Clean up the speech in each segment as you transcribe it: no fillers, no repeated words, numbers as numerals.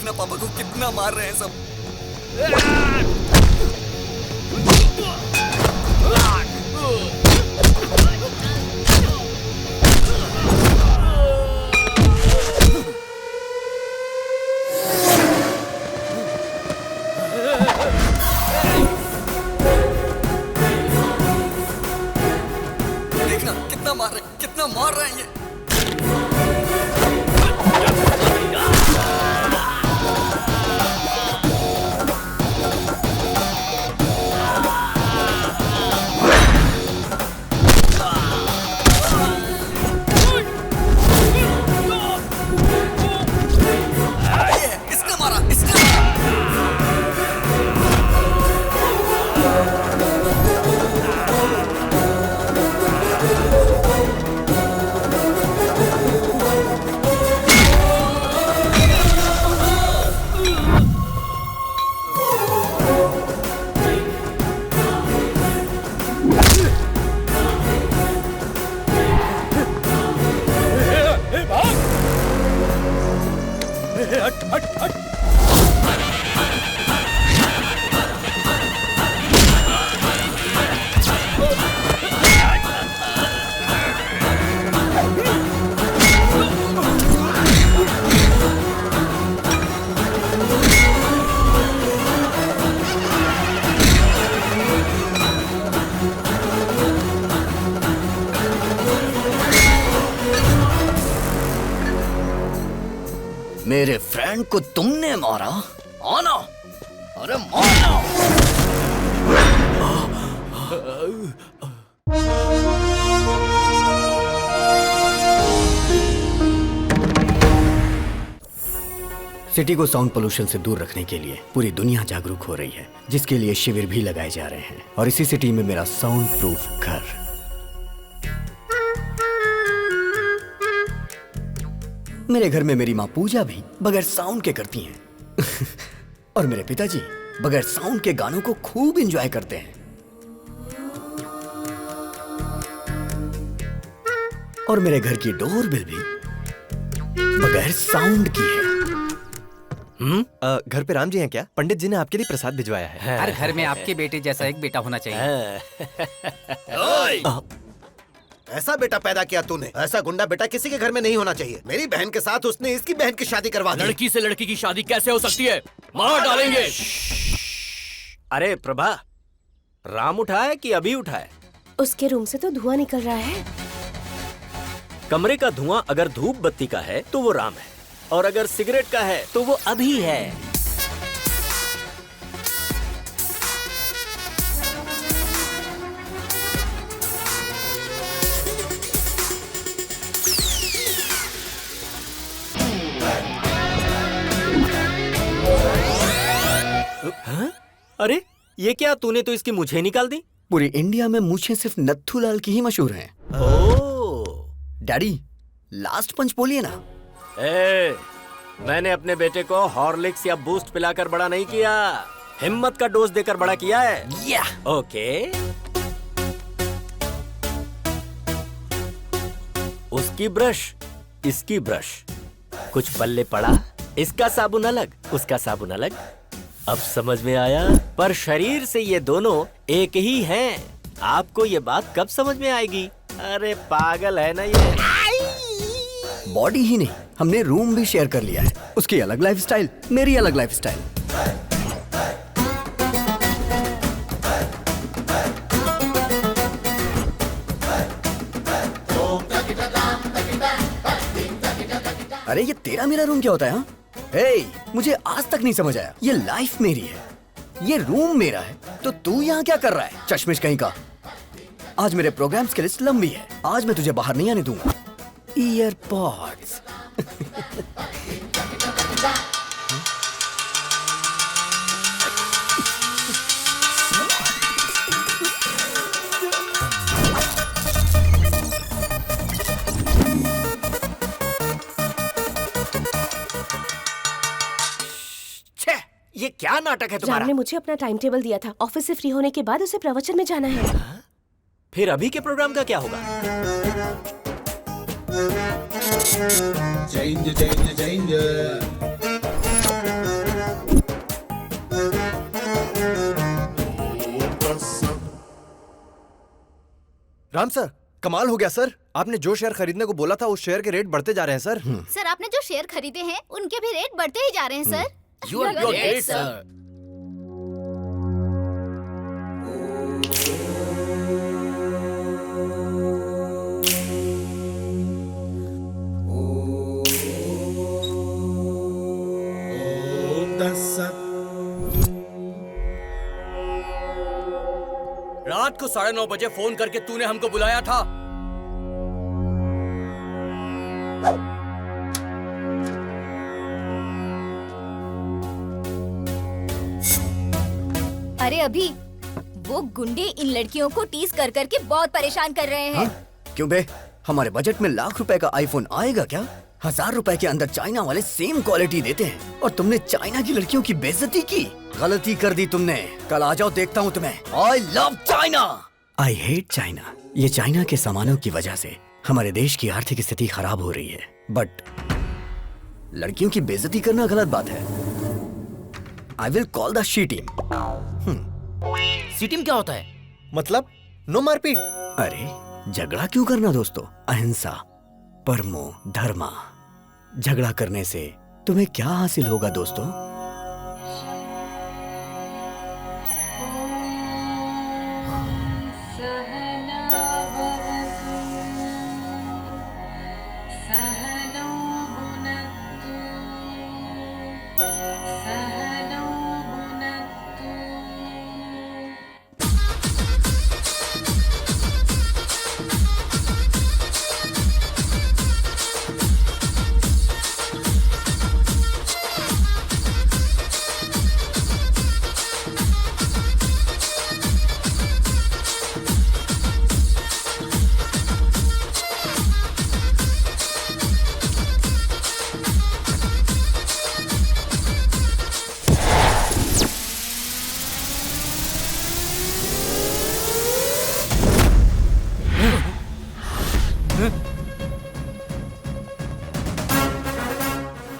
देखना पापा को कितना मार रहे हैं सब। देखना कितना मार रहे हैं ये। मेरे फ्रेंड को तुमने मारा? आना, अरे मारना। सिटी को साउंड पोल्यूशन से दूर रखने के लिए पूरी दुनिया जागरूक हो रही है, जिसके लिए शिविर भी लगाए जा रहे हैं। और इसी सिटी में मेरा साउंड प्रूफ घर। मेरे घर में मेरी माँ पूजा भी बगैर साउंड के करती हैं। और मेरे पिताजी बगैर साउंड के गानों को खूब एंजॉय करते हैं। और मेरे घर की डोरबेल भी बगैर साउंड की है। घर पे राम जी हैं क्या? पंडित जी ने आपके लिए प्रसाद भिजवाया है। हर घर में आपके बेटे जैसा एक बेटा होना चाहिए। ऐसा बेटा पैदा किया तूने। ऐसा गुंडा बेटा किसी के घर में नहीं होना चाहिए। मेरी बहन के साथ उसने इसकी बहन की शादी करवा दी। लड़की से लड़की की शादी कैसे हो सकती है? मार डालेंगे। अरे प्रभा, राम उठा है कि अभी उठा है? उसके रूम से तो धुआं निकल रहा है। कमरे का धुआं अगर धूप बत्ती का है तो वो राम है, और अगर सिगरेट का है तो वो अभी है। हाँ? अरे ये क्या, तूने तो इसकी मूछें निकाल दी। पूरी इंडिया में मूछें सिर्फ नत्थूलाल की ही मशहूर हैं। डैडी, लास्ट पंच बोलिए ना। मैंने अपने बेटे को हॉर्लिक्स या बूस्ट पिलाकर बड़ा नहीं किया, हिम्मत का डोज देकर बड़ा किया है। ओके। उसकी ब्रश, इसकी ब्रश, कुछ पल्ले पड़ा, इसका साबुन अलग, उसका साबुन अलग। अब समझ में आया? पर शरीर से ये दोनों एक ही हैं। आपको ये बात कब समझ में आएगी? अरे पागल है ना ये। बॉडी ही नहीं, हमने रूम भी शेयर कर लिया है। उसकी अलग लाइफस्टाइल, मेरी अलग लाइफस्टाइल। अरे ये तेरा मेरा रूम क्या होता है? मुझे आज तक नहीं समझ आया। ये लाइफ मेरी है, ये रूम मेरा है, तो तू यहाँ क्या कर रहा है? चश्मिश कहीं का। आज मेरे प्रोग्राम्स की लिस्ट लंबी है। आज मैं तुझे बाहर नहीं आने दूंगा। ईयरपॉड्स। ये क्या नाटक है तुम्हारा? राम ने मुझे अपना टाइम टेबल दिया था। ऑफिस से फ्री होने के बाद उसे प्रवचन में जाना है। फिर अभी के प्रोग्राम का क्या होगा? Change. राम सर, कमाल हो गया सर। आपने जो शेयर खरीदने को बोला था उस शेयर के रेट बढ़ते जा रहे हैं सर। सर आपने जो शेयर खरीदे हैं उनके भी रेट बढ़ते ही जा रहे हैं sir. You are great sir. रात को 9:30 बजे फोन करके तूने हमको बुलाया था। अरे अभी वो गुंडे इन लड़कियों को टीज कर करके बहुत परेशान कर रहे हैं। हाँ? क्यों बे? हमारे बजट में लाख रुपए का आईफोन आएगा क्या? 1000 रुपए के अंदर चाइना वाले सेम क्वालिटी देते हैं और तुमने चाइना की लड़कियों की बेइज्जती की। गलती कर दी तुमने। कल आ जाओ, देखता हूँ तुम्हें। I love China. I hate China. ये चाइना के सामानों की वजह से हमारे देश की आर्थिक स्थिति खराब हो रही है, बट लड़कियों की बेइज्जती करना गलत बात है। I will call the she team. C team क्या होता है? मतलब नो मारपीट। अरे झगड़ा क्यों करना दोस्तों? अहिंसा, परमो धर्मा। झगड़ा करने से तुम्हें क्या हासिल होगा दोस्तों?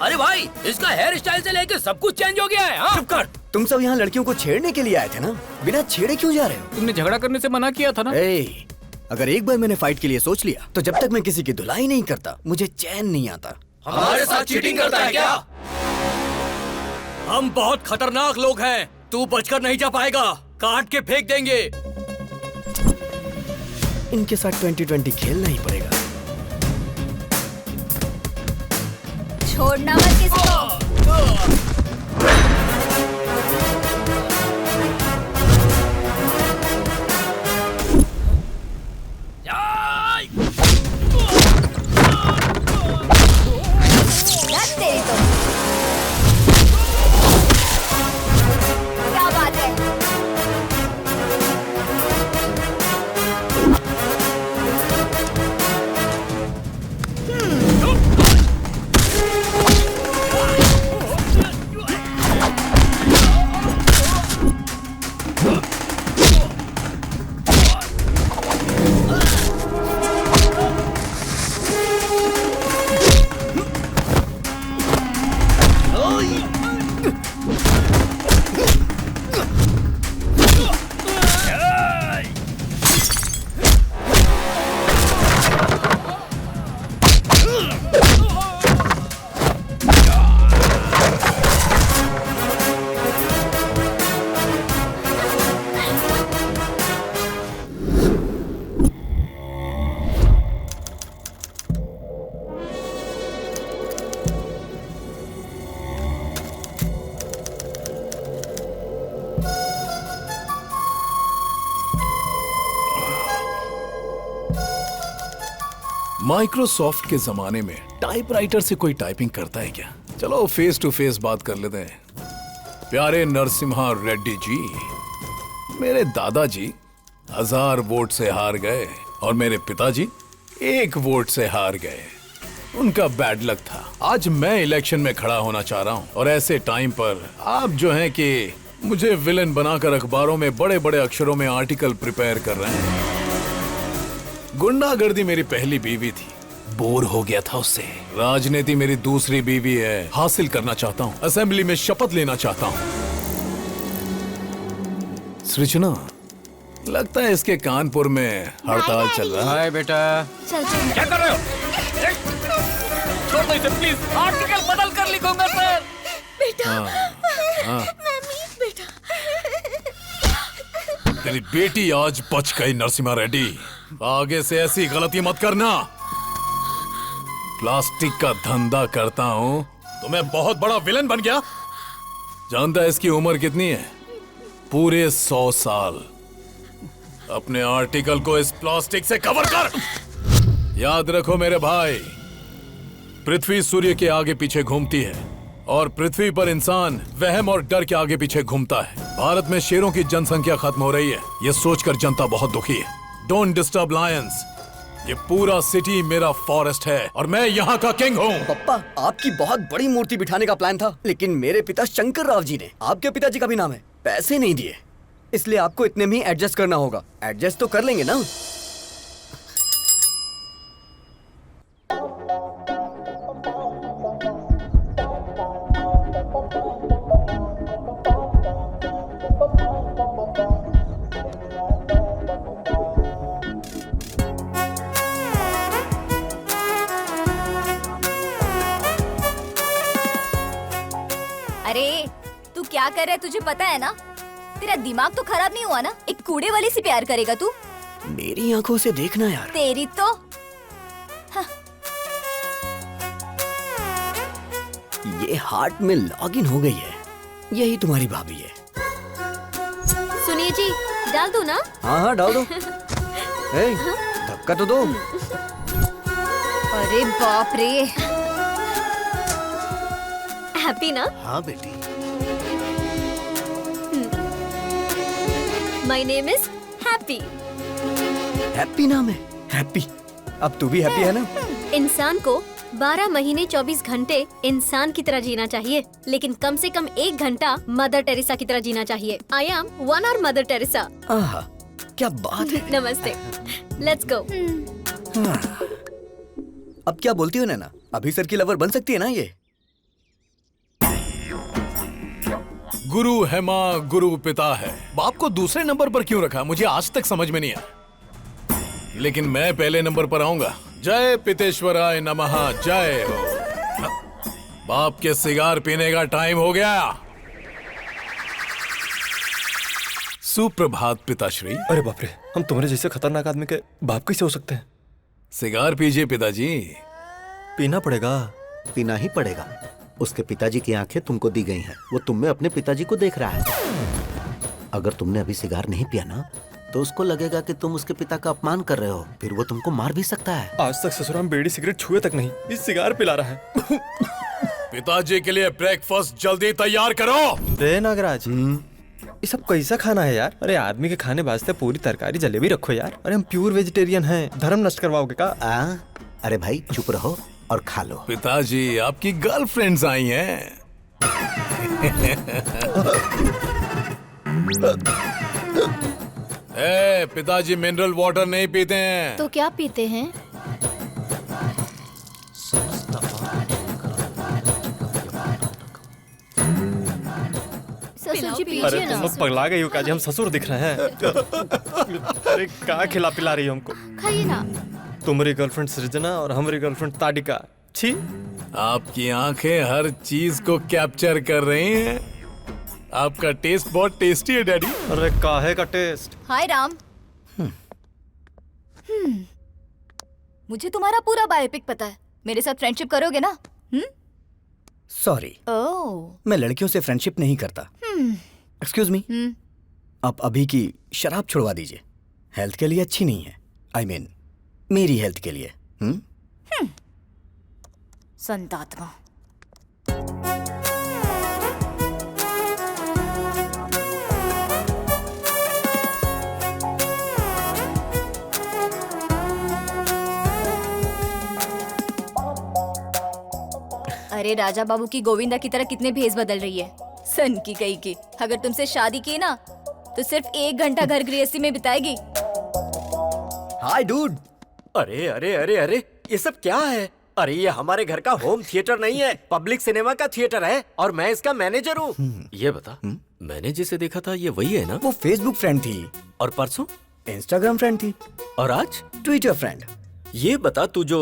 अरे भाई, इसका हेयर स्टाइल से लेके सब कुछ चेंज हो गया है। हाँ? चुप कर। तुम सब यहाँ लड़कियों को छेड़ने के लिए आए थे ना? बिना छेड़े क्यों जा रहे हो? तुमने झगड़ा करने से मना किया था ना? ए, अगर एक बार मैंने फाइट के लिए सोच लिया तो जब तक मैं किसी की धुलाई नहीं करता मुझे चैन नहीं आता। हमारे साथ चीटिंग करता है क्या? हम बहुत खतरनाक लोग हैं। तू बचकर नहीं जा पाएगा। काट के फेंक देंगे। इनके साथ 2020 खेलना ही पड़ेगा। छोड़ना मत किसी को। दस तेरी तो। क्या बात है? माइक्रोसॉफ्ट के जमाने में टाइपराइटर से कोई टाइपिंग करता है क्या? चलो फेस टू फेस बात कर लेते हैं। प्यारे नरसिम्हा रेड्डी जी, मेरे दादाजी 1000 वोट से हार गए और मेरे पिताजी 1 वोट से हार गए। उनका बैड लक था। आज मैं इलेक्शन में खड़ा होना चाह रहा हूँ और ऐसे टाइम पर आप जो हैं कि मुझे विलेन बनाकर अखबारों में बड़े बड़े अक्षरों में आर्टिकल प्रिपेयर कर रहे हैं। गुंडागर्दी मेरी पहली बीवी थी, बोर हो गया था उससे। राजनीति मेरी दूसरी बीवी है, हासिल करना चाहता हूँ। असेंबली में शपथ लेना चाहता हूँ। सृजना, लगता है इसके कानपुर में हड़ताल चल रहा है। हाय बेटा। चल चल। क्या कर रहे हो? छोड़ दो इसे प्लीज। आर्टिकल बदल कर लिखूंगा सर। बेटा। तेरी बेटी आज बच गई नरसिम्हा रेड्डी। आगे से ऐसी गलती मत करना। प्लास्टिक का धंधा करता हूँ तो मैं बहुत बड़ा विलन बन गया। जानता है इसकी उम्र कितनी है? पूरे 100 साल। अपने आर्टिकल को इस प्लास्टिक से कवर कर। याद रखो मेरे भाई, पृथ्वी सूर्य के आगे पीछे घूमती है और पृथ्वी पर इंसान वहम और डर के आगे पीछे घूमता है। भारत में शेरों की जनसंख्या खत्म हो रही है, यह सोचकर जनता बहुत दुखी है। Don't disturb Lions. ये पूरा सिटी मेरा फॉरेस्ट है और मैं यहाँ का किंग हूँ। पप्पा, आपकी बहुत बड़ी मूर्ति बिठाने का प्लान था, लेकिन मेरे पिता शंकर राव जी ने, आपके पिताजी का भी नाम है, पैसे नहीं दिए। इसलिए आपको इतने में ही एडजस्ट करना होगा। एडजस्ट तो कर लेंगे ना? अरे तू क्या कर रहा है, तुझे पता है ना? तेरा दिमाग तो खराब नहीं हुआ ना? एक कूड़े वाले से प्यार करेगा तू? मेरी आंखों से देखना यार। तेरी तो ये हार्ट में लॉगिन हो गई है। यही तुम्हारी भाभी है। सुनिए जी, डाल दूं ना? हाँ हाँ डाल दो। ए, धक्का तो दो। अरे बाप रे। हैप्पी ना? हाँ बेटी। My name is happy. Happy नाम है? हैप्पी। अब तू भी हैप्पी है ना? इंसान को 12 महीने 24 घंटे इंसान की तरह जीना चाहिए, लेकिन कम से कम 1 घंटा मदर टेरेसा की तरह जीना चाहिए। आई एम 1 hour मदर टेरेसा। आहा, क्या बात है। नमस्ते। Let's go. अब क्या बोलती हो नैना? अभी सर की लवर बन सकती है ना ये? गुरु है माँ, गुरु पिता है। बाप को दूसरे नंबर पर क्यों रखा, मुझे आज तक समझ में नहीं आया। लेकिन मैं पहले नंबर पर आऊंगा। जय पितेश्वराय नमः, जय हो। बाप के सिगार पीने का टाइम हो गया। सुप्रभात पिताश्री। अरे बाप रे, हम तुम्हारे जैसे खतरनाक आदमी के बाप कैसे हो सकते हैं? सिगार पीजिए पिताजी। पीना पड़ेगा। पीना ही पड़ेगा। उसके पिताजी की आंखें तुमको दी गई हैं। वो तुम में अपने पिताजी को देख रहा है। अगर तुमने अभी सिगार नहीं पिया ना, तो उसको लगेगा कि तुम उसके पिता का अपमान कर रहे हो। फिर वो तुमको मार भी सकता है। आज तक ससुराल में बीड़ी सिगरेट छुए तक नहीं, इस सिगार पिला रहा है। पिताजी के लिए ब्रेकफास्ट जल्दी तैयार करो। रे नागराज, ये सब कैसा खाना है यार? अरे आदमी के खाने वास्ते पूरी तरकारी जलेबी रखो यार। अरे हम प्योर वेजिटेरियन हैं, धर्म नष्ट करवाओगे का? अरे भाई चुप रहो और खा लो। पिताजी, आपकी गर्लफ्रेंड्स आई हैं। पिताजी मिनरल वाटर नहीं पीते हैं। तो क्या पीते हैं? ससुर जी अरे पीजिए तुम ना। लोग पगला गई हो काजी, हम ससुर दिख रहे हैं। अरे क्या खिला पिला रही हो हमको? खाइए ना। तुम्हारी गर्लफ्रेंड सृजना और हमारी गर्लफ्रेंड ताडिका। छी। आपकी आंखें हर चीज को कैप्चर कर रही हैं। आपका टेस्ट बहुत टेस्टी है डैडी। अरे काहे का टेस्ट? हाय राम। मुझे तुम्हारा पूरा बायोपिक पता है। मेरे साथ फ्रेंडशिप करोगे ना? सॉरी, ओह। मैं लड़कियों से फ्रेंडशिप नहीं करता। एक्सक्यूज मी, आप अभी की शराब छुड़वा दीजिए। हेल्थ के लिए अच्छी नहीं है। आई मीन मेरी हेल्थ के लिए। संतात्मा। अरे राजा बाबू की गोविंदा की तरह कितने भेस बदल रही है। सन की कही की। अगर तुमसे शादी की ना, तो सिर्फ 1 घंटा घर गृहस्थी में बिताएगी। हाय डूड। अरे अरे अरे अरे, ये सब क्या है? अरे ये हमारे घर का होम थिएटर नहीं है, पब्लिक सिनेमा का थिएटर है और मैं इसका मैनेजर हूँ। ये बता, मैंने जिसे देखा था ये वही है ना? वो फेसबुक फ्रेंड थी, और परसों? इंस्टाग्राम फ्रेंड थी, और आज? Twitter friend. ये बता, तू जो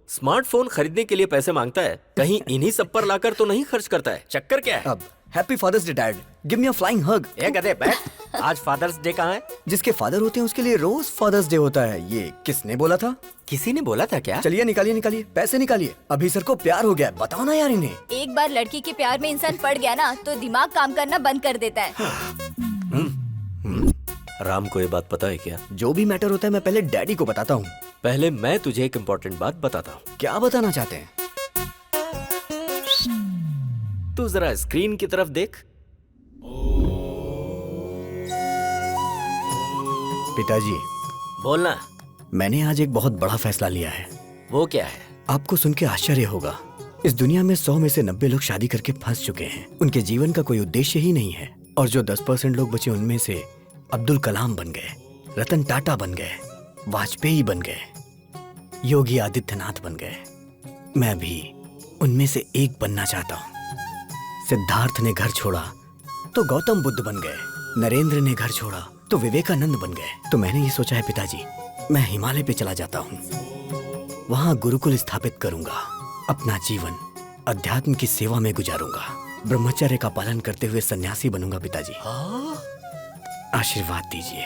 स्मार्टफोन खरीदने के लिए पैसे मांगता है, कहीं इन्हीं सब पर लाकर तो नहीं खर्च करता है? चक्कर क्या है? अब happy father's day dad, give me a flying hug. ए गधे बैठ, आज फादर्स डे कहाँ है? जिसके फादर होते हैं उसके लिए रोज फादर्स डे होता है। ये किसने बोला था? किसी ने बोला था क्या? चलिए निकालिए निकालिए, पैसे निकालिए। अभी सर को प्यार हो गया, बताओ ना यार इन्हें। एक बार लड़की के प्यार में इंसान पड़ गया ना तो दिमाग काम करना बंद कर देता है। राम को ये बात पता है क्या? जो भी मैटर होता है मैं पहले डैडी को बताता हूँ। पहले मैं तुझे एक इम्पोर्टेंट बात बताता हूँ। क्या बताना चाहते हैं? तू जरा स्क्रीन की तरफ देख। पिताजी, बोलना। मैंने आज एक बहुत बड़ा फैसला लिया है। वो क्या है? आपको सुन के आश्चर्य होगा, इस दुनिया में 100 में से 90 लोग शादी करके फंस चुके हैं। उनके जीवन का कोई उद्देश्य ही नहीं है, और जो 10% लोग बचे उनमें से अब्दुल कलाम बन गए, रतन टाटा बन गए, वाजपेयी बन गए, योगी आदित्यनाथ बन गए। मैं भी उनमें से एक बनना चाहता हूँ। सिद्धार्थ ने घर छोड़ा तो गौतम बुद्ध बन गए, नरेंद्र ने घर छोड़ा तो विवेकानंद बन गए। तो मैंने ये सोचा है पिताजी, मैं हिमालय पे चला जाता हूँ, वहां गुरुकुल स्थापित करूंगा, अपना जीवन अध्यात्म की सेवा में गुजारूंगा, ब्रह्मचर्य का पालन करते हुए सन्यासी बनूंगा। पिताजी आशीर्वाद दीजिए।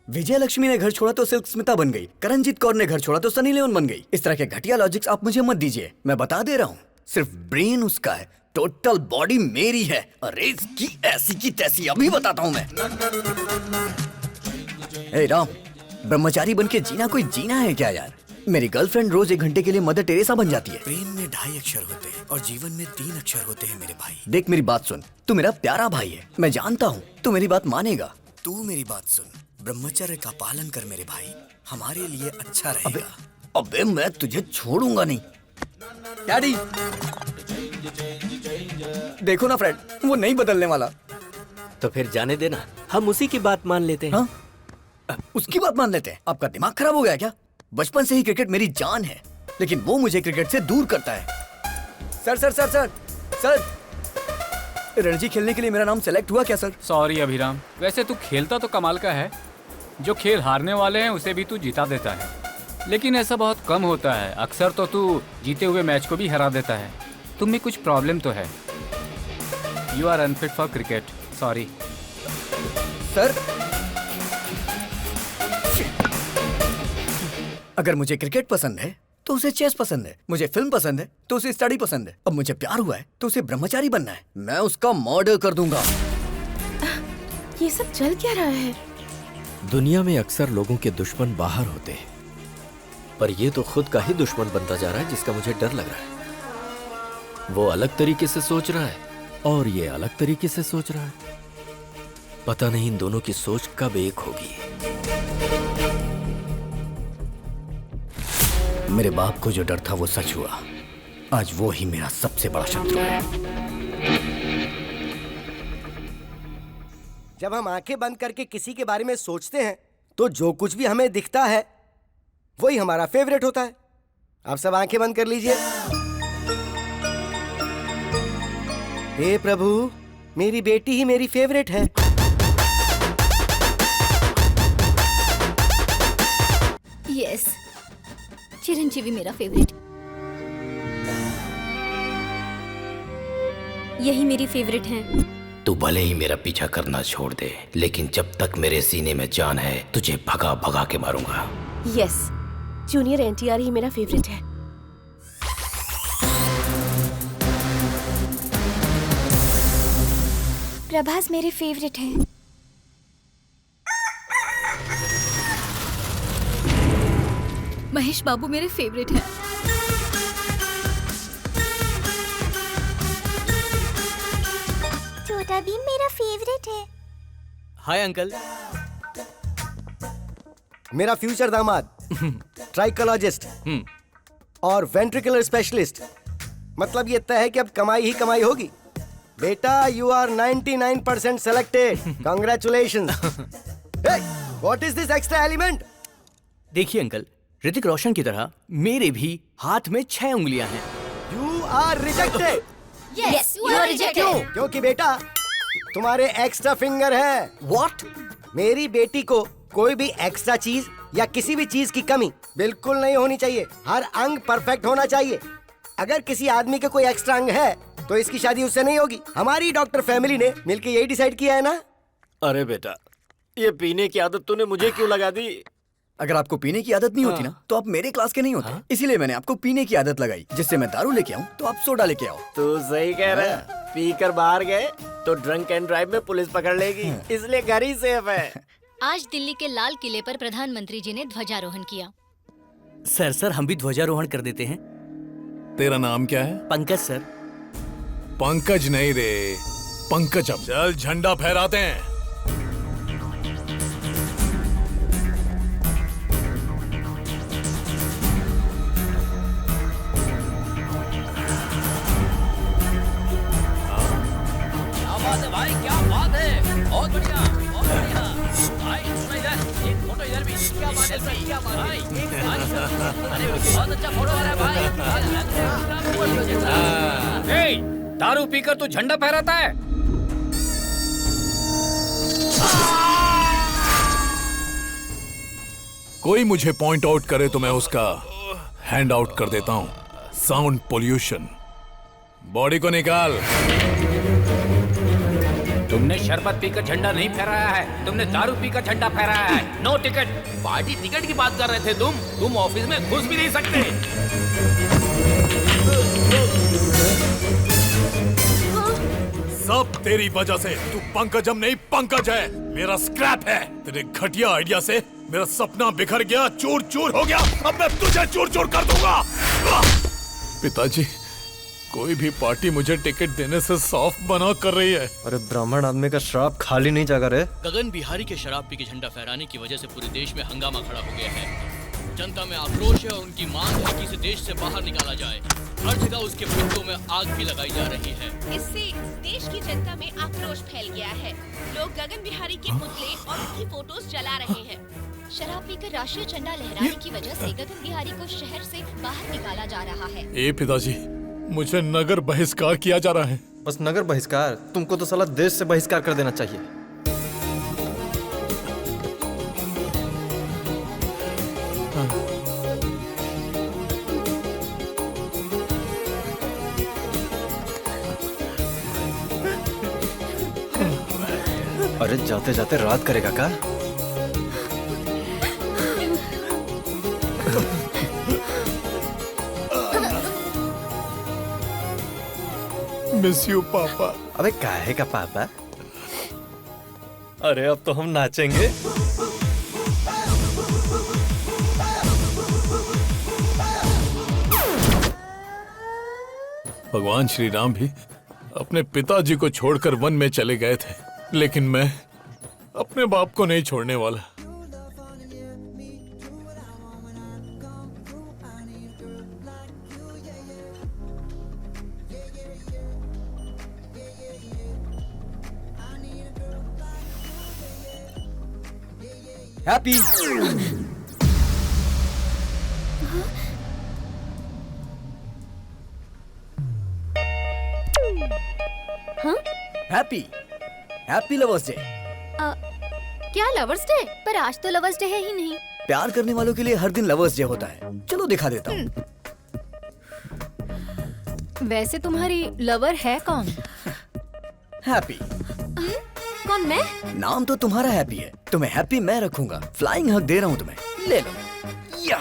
विजय लक्ष्मी ने घर छोड़ा तो सिल्क स्मिता बन गई, करणजीत कौर ने घर छोड़ा तो सनी लियोन बन गई। इस तरह के घटिया लॉजिक्स आप मुझे मत दीजिए, मैं बता दे रहा हूँ। सिर्फ ब्रेन उसका है, टोटल बॉडी मेरी है। अरे इसकी ऐसी की तैसी अभी बताता हूँ मैं। हे राम, ब्रह्मचारी बन के जीना कोई जीना है क्या यार? मेरी गर्लफ्रेंड रोज 1 घंटे के लिए मदर टेरेसा बन जाती है। प्रेम में 2.5 अक्षर होते हैं और जीवन में 3 अक्षर होते हैं मेरे भाई। देख मेरी बात सुन, तू मेरा प्यारा भाई है, मैं जानता हूँ तू मेरी बात मानेगा। तू मेरी बात सुन, ब्रह्मचर्य का पालन कर मेरे भाई, हमारे लिए अच्छा रहेगा। अबे मैं तुझे छोड़ूंगा नहीं। डैडी देखो ना फ्रेंड, वो नहीं बदलने वाला। तो फिर जाने देना, हम उसी की बात मान लेते हैं। हाँ? उसकी बात मान लेते हैं? आपका दिमाग खराब हो गया क्या? बचपन से ही क्रिकेट मेरी जान है, लेकिन वो मुझे क्रिकेट से दूर करता है। Sir sir sir sir sir, Ranji खेलने के लिए मेरा नाम सेलेक्ट हुआ क्या सर? सॉरी अभिराम, वैसे तू खेलता तो कमाल का है। जो खेल हारने वाले हैं उसे भी तू जिता देता है, लेकिन ऐसा बहुत कम होता है। अक्सर तो तू जीते हुए मैच को भी हरा देता है। तुम में कुछ प्रॉब्लम तो है। You are unfit for cricket, sorry. Sir अगर मुझे क्रिकेट पसंद है तो उसे चेस पसंद है, मुझे फिल्म पसंद है तो उसे स्टडी पसंद है, अब मुझे प्यार हुआ है तो उसे ब्रह्मचारी बनना है। मैं उसका मर्डर कर दूंगा। ये सब चल क्या रहा है? दुनिया में अक्सर लोगों के दुश्मन बाहर होते हैं, पर ये तो खुद का ही दुश्मन बनता जा रहा है, जिसका मुझे डर लग रहा है। वो अलग तरीके से सोच रहा है और ये अलग तरीके से सोच रहा है। पता नहीं इन दोनों की सोच कब एक होगी। मेरे बाप को जो डर था वो सच हुआ। आज वो ही मेरा सबसे बड़ा शत्रु है। जब हम आंखें बंद करके किसी के बारे में सोचते हैं तो जो कुछ भी हमें दिखता है वही हमारा फेवरेट होता है। आप सब आंखें बंद कर लीजिए। हे प्रभु, मेरी बेटी ही मेरी फेवरेट है। यस, चिरंजीवी मेरा फेवरेट। यही मेरी फेवरेट है। तू भले ही मेरा पीछा करना छोड़ दे, लेकिन जब तक मेरे सीने में जान है तुझे भगा भगा के मारूंगा। यस, जूनियर एनटीआर ही मेरा फेवरेट है। प्रभास मेरे फेवरेट है। महेश बाबू मेरे फेवरेट है। छोटा भीम मेरा फेवरेट है। Hi uncle. मेरा फ्यूचर दामाद ट्राइकोलॉजिस्ट और वेंट्रिकुलर स्पेशलिस्ट। मतलब ये तय है कि अब कमाई ही कमाई होगी। बेटा, you are 99% selected. Congratulations. What is this extra element? देखिए अंकल, ऋतिक रोशन की तरह मेरे भी हाथ में 6 उंगलियां हैं। You are rejected. Yes, you are rejected. क्योंकि बेटा तुम्हारे एक्स्ट्रा फिंगर है। व्हाट? मेरी बेटी को कोई भी एक्स्ट्रा चीज या किसी भी चीज की कमी बिल्कुल नहीं होनी चाहिए। हर अंग परफेक्ट होना चाहिए। अगर किसी आदमी के कोई एक्स्ट्रा अंग है तो इसकी शादी उससे नहीं होगी। हमारी डॉक्टर फैमिली ने मिलकर यही डिसाइड किया है ना। अरे बेटा, ये पीने की आदत तूने मुझे क्यों लगा दी? अगर आपको पीने की आदत नहीं होती ना तो आप मेरे क्लास के नहीं होते। इसीलिए मैंने आपको पीने की आदत लगाई, जिससे मैं दारू लेके आऊँ तो आप सोडा लेके आओ। तू सही कह रहा है। पी कर बाहर गए तो ड्रंक एंड ड्राइव में पुलिस पकड़ लेगी, इसलिए घर ही सेफ है। आज दिल्ली के लाल किले पर प्रधानमंत्री जी ने ध्वजारोहण किया। सर हम भी ध्वजारोहण कर देते हैं। तेरा नाम क्या है? पंकज सर। पंकज नहीं रे, पंकजम। चल झंडा फहराते हैं। भाई क्या बात है, बहुत बढ़िया बहुत बढ़िया। भाई सुनो इधर, एक फोटो इधर भी। क्या बात है सर, क्या बात है। अरे बहुत अच्छा फोटो आ रहा है भाई। दारू पीकर तू झंडा फहराता है? कोई मुझे पॉइंट आउट करे तो मैं उसका हैंड आउट कर देता हूँ। Sound pollution. बॉडी को निकाल। तुमने शरबत पीकर झंडा नहीं फहराया है, तुमने दारू पीकर झंडा फहराया है। No ticket. पार्टी टिकट की बात कर रहे थे तुम ऑफिस में घुस भी नहीं सकते। सब तेरी वजह से। तू पंकजम नहीं पंकज है, मेरा स्क्रैप है। तेरे घटिया आइडिया से मेरा सपना बिखर गया, चूर चूर हो गया। अब मैं तुझे चूर चूर कर दूंगा। पिताजी, कोई भी पार्टी मुझे टिकट देने से साफ मना कर रही है। अरे ब्राह्मण आदमी का श्राप खाली नहीं जागा रे। गगन बिहारी के शराब पी के झंडा फहराने की वजह से पूरे देश में हंगामा खड़ा हो गया है। जनता में आक्रोश है और उनकी मांग है कि इसे देश से बाहर निकाला जाए। हर जगह उसके पुतलों में आग भी लगाई जा रही है। इससे देश की जनता में आक्रोश फैल गया है। लोग गगन बिहारी के पुतले और उनकी फोटोज जला रहे हैं। शराब पीकर राष्ट्रीय झंडा लहराने की वजह से गगन बिहारी को शहर से बाहर निकाला जा रहा है। ए पिताजी, मुझे नगर बहिष्कार किया जा रहा है। बस नगर बहिष्कार? तुमको तो साला देश से बहिष्कार कर देना चाहिए। अरे जाते जाते रात करेगा का? मिस यू पापा। अबे काहे का पापा? अरे अब तो हम नाचेंगे। भगवान श्री राम भी अपने पिताजी को छोड़कर वन में चले गए थे, लेकिन मैं अपने बाप को नहीं छोड़ने वाला। हैप्पी। हाँ? Happy happy lovers day. क्या लवर्स डे? पर आज तो लवर्स डे है ही नहीं। प्यार करने वालों के लिए हर दिन लवर्स डे होता है। चलो दिखा देता हूँ। वैसे तुम्हारी लवर है कौन? हैप्पी। कौन, मैं? नाम तो तुम्हारा हैप्पी है, तुम्हें हैप्पी मैं रखूंगा। फ्लाइंग हग दे रहा हूँ तुम्हें, ले लो। या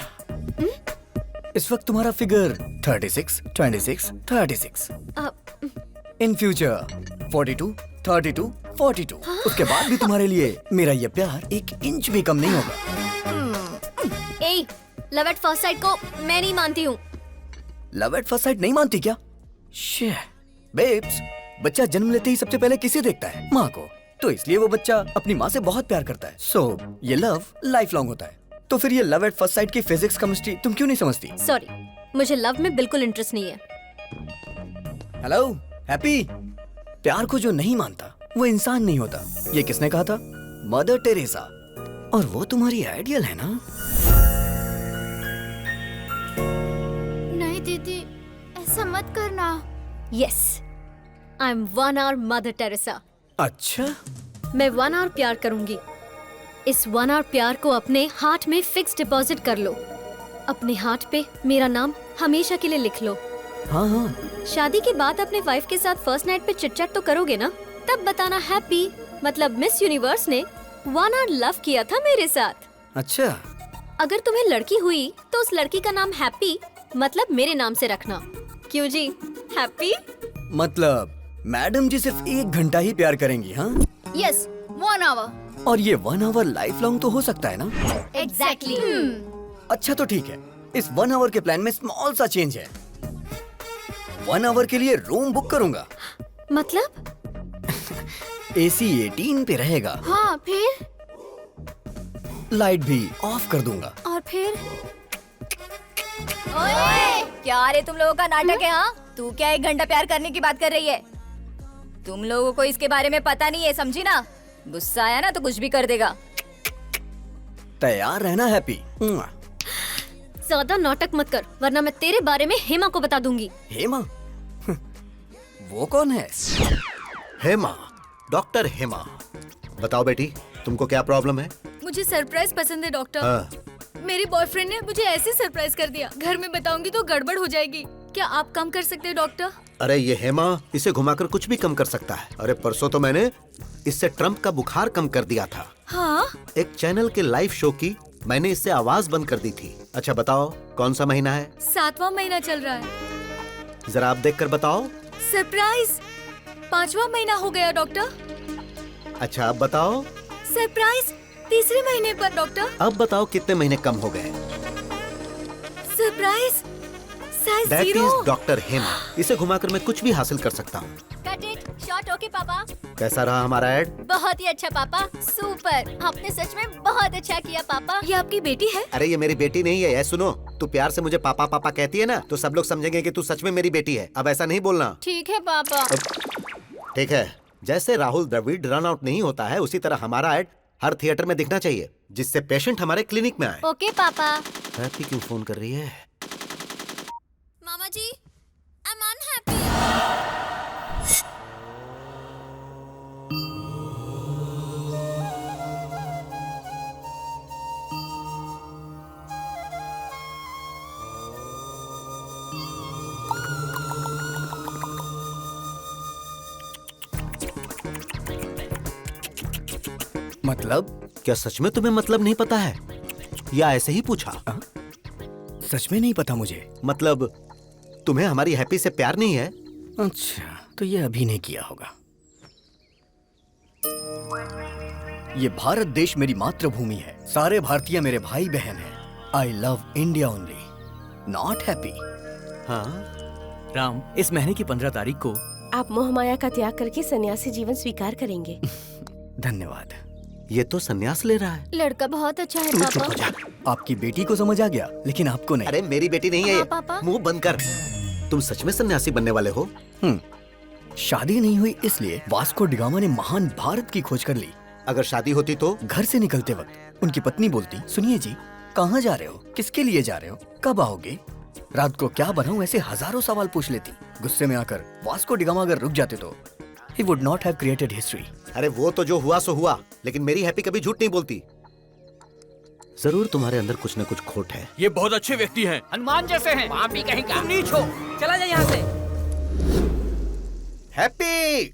इस वक्त तुम्हारा फिगर 36, 26, 36। In future 42, 32, 42। उसके बाद भी तुम्हारे लिए मेरा ये प्यार 1 इंच भी कम नहीं होगा। ए, लव एट फर्स्ट साइट को मैं नहीं मानती हूँ। लव एट फर्स्ट साइट नहीं मानती क्या? बेब्स, बच्चा जन्म लेते ही सबसे पहले किसे देखता है? माँ को। तो इसलिए वो बच्चा अपनी माँ से बहुत प्यार करता है। सो ये लव लाइफ लॉन्ग होता है। तो फिर ये लव एट फर्स्ट साइट की फिजिक्स केमिस्ट्री तुम क्यों नहीं समझती? सॉरी, मुझे लव में बिल्कुल इंटरेस्ट नहीं है। हेलो हैप्पी, प्यार को जो नहीं मानता वो इंसान नहीं होता। ये किसने कहा था? Mother Teresa. और वो तुम्हारी आइडियल है ना? नहीं दीदी, ऐसा मत करना। Yes, I am 1 hour mother Teresa. अच्छा, मैं 1 आवर प्यार करूंगी। इस 1 आवर प्यार को अपने हार्ट में फिक्स डिपॉजिट कर लो। अपने हार्ट पे मेरा नाम हमेशा के लिए लिख लो। हाँ हाँ। शादी के बाद अपने वाइफ के साथ फर्स्ट नाइट पे चिट-चैट तो करोगे ना? तब बताना हैप्पी, मतलब मिस यूनिवर्स ने 1 आवर लव किया था मेरे साथ। अच्छा, अगर तुम्हें लड़की हुई तो उस लड़की का नाम हैप्पी मतलब मेरे नाम से रखना। क्यों जी, हैप्पी? मतलब मैडम जी सिर्फ 1 घंटा ही प्यार करेंगी? हाँ, यस, 1 आवर। और ये 1 आवर लाइफ लॉन्ग तो हो सकता है ना? एग्जैक्टली। अच्छा तो ठीक है, इस 1 आवर के प्लान में स्मॉल सा चेंज है। 1 आवर के लिए रूम बुक करूंगा। मतलब? AC 18 पे रहेगा। हाँ, फिर? लाइट भी ऑफ कर दूंगा। और फिर? ओए, क्या रे तुम लोगों का नाटक है? हाँ, तू क्या 1 घंटा प्यार करने की बात कर रही है? तुम लोगों को इसके बारे में पता नहीं है, समझी ना? गुस्सा आया ना तो कुछ भी कर देगा। तैयार रहना हैप्पी। ज्यादा नाटक मत कर, वरना मैं तेरे बारे में हेमा को बता दूंगी। हेमा? वो कौन है? हेमा, डॉक्टर हेमा। बताओ बेटी, तुमको क्या प्रॉब्लम है? मुझे सरप्राइज पसंद है डॉक्टर। हाँ। मेरी बॉयफ्रेंड ने मुझे ऐसे सरप्राइज कर दिया, घर में बताऊंगी तो गड़बड़ हो जाएगी। क्या आप कम कर सकते हैं डॉक्टर? अरे ये हेमा इसे घुमाकर कुछ भी कम कर सकता है। अरे परसों तो मैंने इससे ट्रम्प का बुखार कम कर दिया था। हाँ? एक चैनल के लाइव शो की मैंने इससे आवाज बंद कर दी थी। अच्छा बताओ, कौन सा महीना है? 7वां महीना चल रहा है। जरा आप देख कर बताओ। सरप्राइज 5वां महीना हो गया डॉक्टर। अच्छा अब बताओ। सरप्राइज 3रे महीने पर डॉक्टर। अब बताओ कितने महीने कम हो गए? Surprise size that 0। Is doctor Hema. इसे घुमाकर मैं कुछ भी हासिल कर सकता हूँ। Cut it shot. ओके पापा। कैसा रहा हमारा ऐड? बहुत ही अच्छा पापा, सुपर। आपने सच में बहुत अच्छा किया पापा। ये आपकी बेटी है? अरे ये मेरी बेटी नहीं है। ये सुनो, तू प्यार से मुझे पापा पापा कहती है ना, तो सब लोग समझेंगे कि तू सच में मेरी बेटी है। अब ऐसा नहीं बोलना। ठीक है पापा। ठीक है। जैसे राहुल द्रविड़ रन आउट नहीं होता है, उसी तरह हमारा ऐड हर थिएटर में दिखना चाहिए, जिससे पेशेंट हमारे क्लिनिक में आए। ओके पापा। हैप्पी क्यों फोन कर रही है? मामा जी, आई एम अनहैप्पी। मतलब? क्या सच में तुम्हें मतलब नहीं पता है या ऐसे ही पूछा? सच में नहीं पता मुझे। मतलब तुम्हें हमारी हैप्पी से प्यार नहीं है? अच्छा, तो ये अभी नहीं किया होगा। ये भारत देश मेरी मातृभूमि है। सारे भारतीय मेरे भाई बहन हैं। I love India only, not happy. हाँ राम, इस महीने की 15 तारीख को आप मोह माया का त्याग करके सन्यासी जीवन स्वीकार करेंगे। धन्यवाद। ये तो सन्यास ले रहा है। लड़का बहुत अच्छा है तू चुप हो पापा। जा। आपकी बेटी को समझ आ गया, लेकिन आपको नहीं। अरे मेरी बेटी नहीं है हाँ, ये। पापा। मुंह बंद कर। तुम सच में सन्यासी बनने वाले हो? शादी नहीं हुई इसलिए वास्को डिगामा ने महान भारत की खोज कर ली। अगर शादी होती तो? घर से निकलते वक्त उनकी पत्नी बोलती, सुनिए जी, कहाँ जा रहे हो, किसके लिए जा रहे हो, कब आओगे, रात को क्या बनाऊं, ऐसे हजारों सवाल पूछ लेती। गुस्से में आकर वास्को डिगामा अगर रुक जाते तो he would not have created history। अरे वो तो जो हुआ सो हुआ, लेकिन मेरी हैप्पी कभी झूठ नहीं बोलती। जरूर तुम्हारे अंदर कुछ न कुछ खोट है। ये बहुत अच्छे व्यक्ति हैं, हनुमान जैसे हैं। वहाँ भी कहीं का। तुम नीच हो, चला जा यहाँ से। हैप्पी!